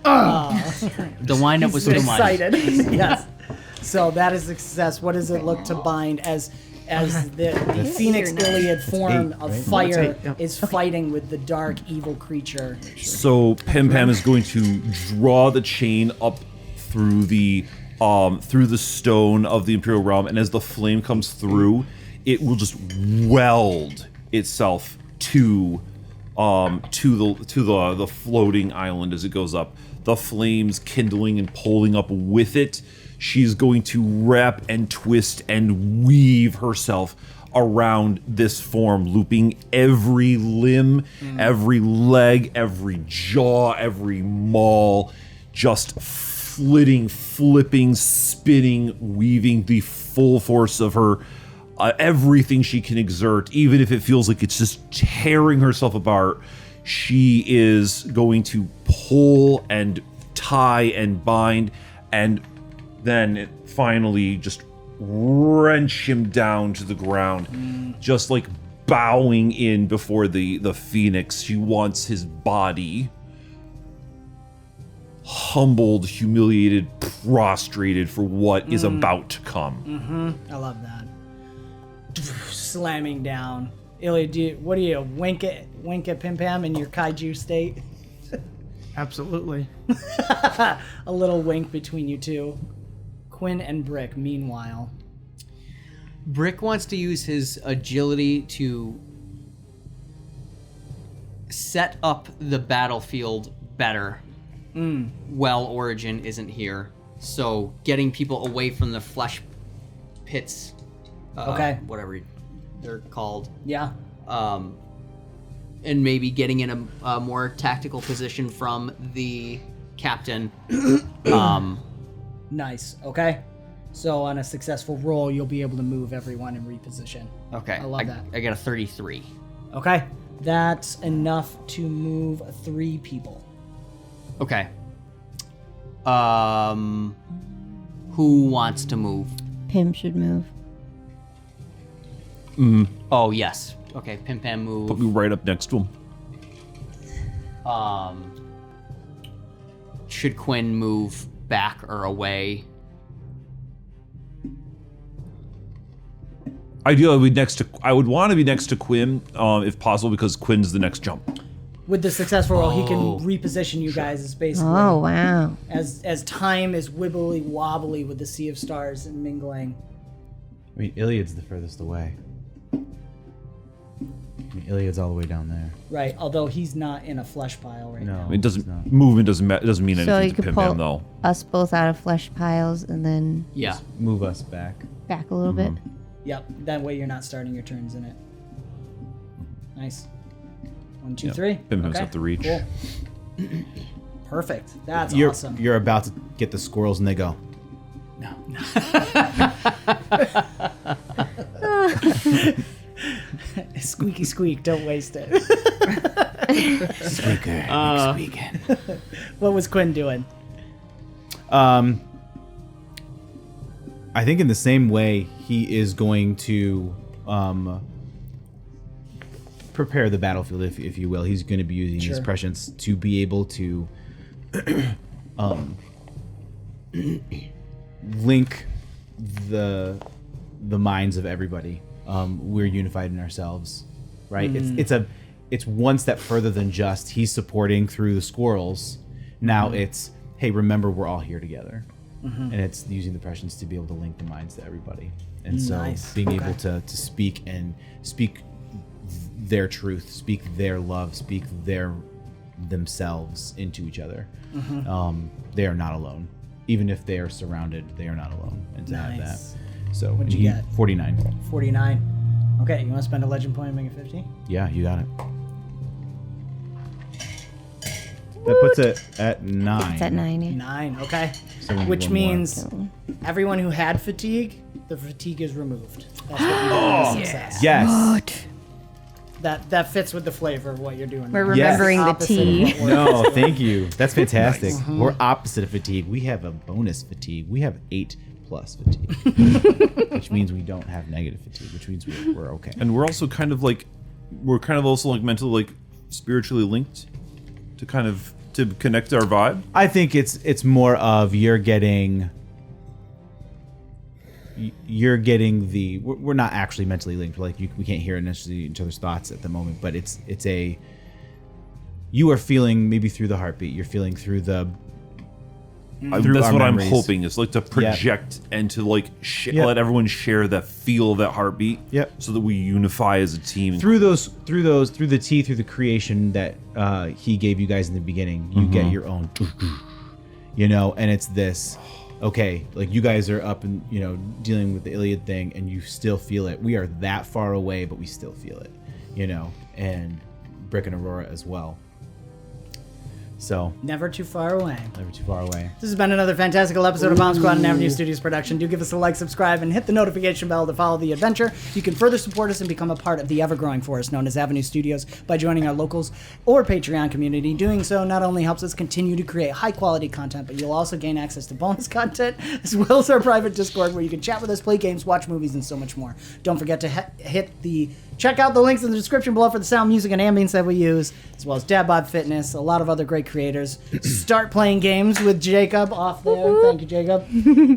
The windup was too much. Excited. Yes. So that is a success. What does it look to bind as the Phoenix Iliad form of fire is fighting with the dark evil creature? So Pim Pam is going to draw the chain up through the stone of the Imperial Realm, and as the flame comes through, it will just weld itself to the floating island as it goes up. The flames kindling and pulling up with it. She's going to wrap and twist and weave herself around this form, looping every limb, every leg, every jaw, every maul, just flitting, flipping, spinning, weaving the full force of her, everything she can exert, even if it feels like it's just tearing herself apart. She is going to pull and tie and bind, and then finally just wrench him down to the ground, just like bowing in before the phoenix. She wants his body humbled, humiliated, prostrated for what is about to come. I love that. Slamming down. Ilya, what do you wink at Pim Pam in your kaiju state? Absolutely. A little wink between you two. Quinn and Brick, meanwhile. Brick wants to use his agility to set up the battlefield better. Well, Origin isn't here, so getting people away from the flesh pits, Okay. whatever they're called, Yeah. and maybe getting in a more tactical position from the captain. Nice. Okay. So on a successful roll, you'll be able to move everyone and reposition. Okay, I love that. I got a 33. Okay. That's enough to move 3 people. Okay. Who wants to move? Pim should move. Oh, yes. Okay, Pim Pam move. Put me right up next to him. Should Quinn move back or away? Ideally, I would want to be next to Quinn, if possible, because Quinn's the next jump. With the successful roll, he can reposition you guys as basically Oh, wow. as time is wibbly wobbly with the sea of stars and mingling. I mean, Iliad's the furthest away. I mean, Iliad's all the way down there. Right. Although he's not in a flesh pile right now. It doesn't it's not. movement doesn't mean So anything you to could Pim pull Pam though. us both out of flesh piles and then Yeah. Move us back. back a little bit. Yep. That way you're not starting your turns in it. Nice. 1, 2, Yep. 3. Pim Pam's up the reach. Cool. Perfect. That's You're awesome. you're about to get the squirrels, and they go. Squeaky squeak. Don't waste it. Squeaker, squeaking. What was Quinn doing? I think in the same way, he is going to prepare the battlefield, if you will. He's going to be using his Sure. prescience to be able to link the minds of everybody. We're unified in ourselves, right? It's one step further than just he's supporting through the squirrels. Now it's, hey, remember we're all here together. And it's using the prescience to be able to link the minds to everybody. And so Nice. being able Okay. to speak their truth, speak their love, speak themselves into each other. They are not alone. Even if they are surrounded, they are not alone. And to have that. Nice. So What'd you get? 49. 49. Okay, you want to spend a legend point and make it 50? Yeah, you got it. That puts it at 9. It's at 9. Yeah. 9. Okay. So we need Which one more. means everyone who had fatigue, the fatigue is removed. That's what you do with a success. Yes. That fits with the flavor of what you're doing. We're now. Yes. remembering the Opposite of tea. what we're- No, thank you. That's fantastic. We're opposite of fatigue. We have a bonus fatigue. We have 8+ fatigue, which means we don't have negative fatigue, which means we're okay. And we're also kind of also like mentally, like spiritually linked to kind of to connect our vibe. I think it's more of you're getting the we're not actually mentally linked. Like we can't hear necessarily each other's thoughts at the moment, but it's a you are feeling maybe through the heartbeat. You're feeling through the through That's our what memories. I'm hoping is like to project and to like Yep. let everyone share that feel of that heartbeat. Yep. So that we unify as a team. through the tea, through the creation that he gave you guys in the beginning. You get your own, and it's this. Okay, like you guys are up and dealing with the Iliad thing, and you still feel it. We are that far away, but we still feel it, and Brick and Aurora as well. So Never too far away. never too far away. This has been another fantastical episode of BombSquad and Avenue Studios production. Do give us a like, subscribe, and hit the notification bell to follow the adventure. You can further support us and become a part of the ever-growing force known as Avenue Studios by joining our locals or Patreon community. Doing so not only helps us continue to create high-quality content, but you'll also gain access to bonus content, as well as our private Discord where you can chat with us, play games, watch movies, and so much more. Don't forget to hit the Check out the links in the description below for the sound, music, and ambience that we use, as well as Dadbod Fitness, a lot of other great creators. Start playing games with Jacob off there. Thank you, Jacob.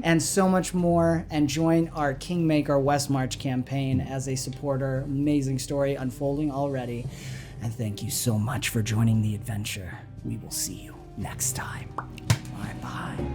And so much more. And join our Kingmaker West March campaign as a supporter. Amazing story unfolding already. And thank you so much for joining the adventure. We will see you next time. Bye-bye.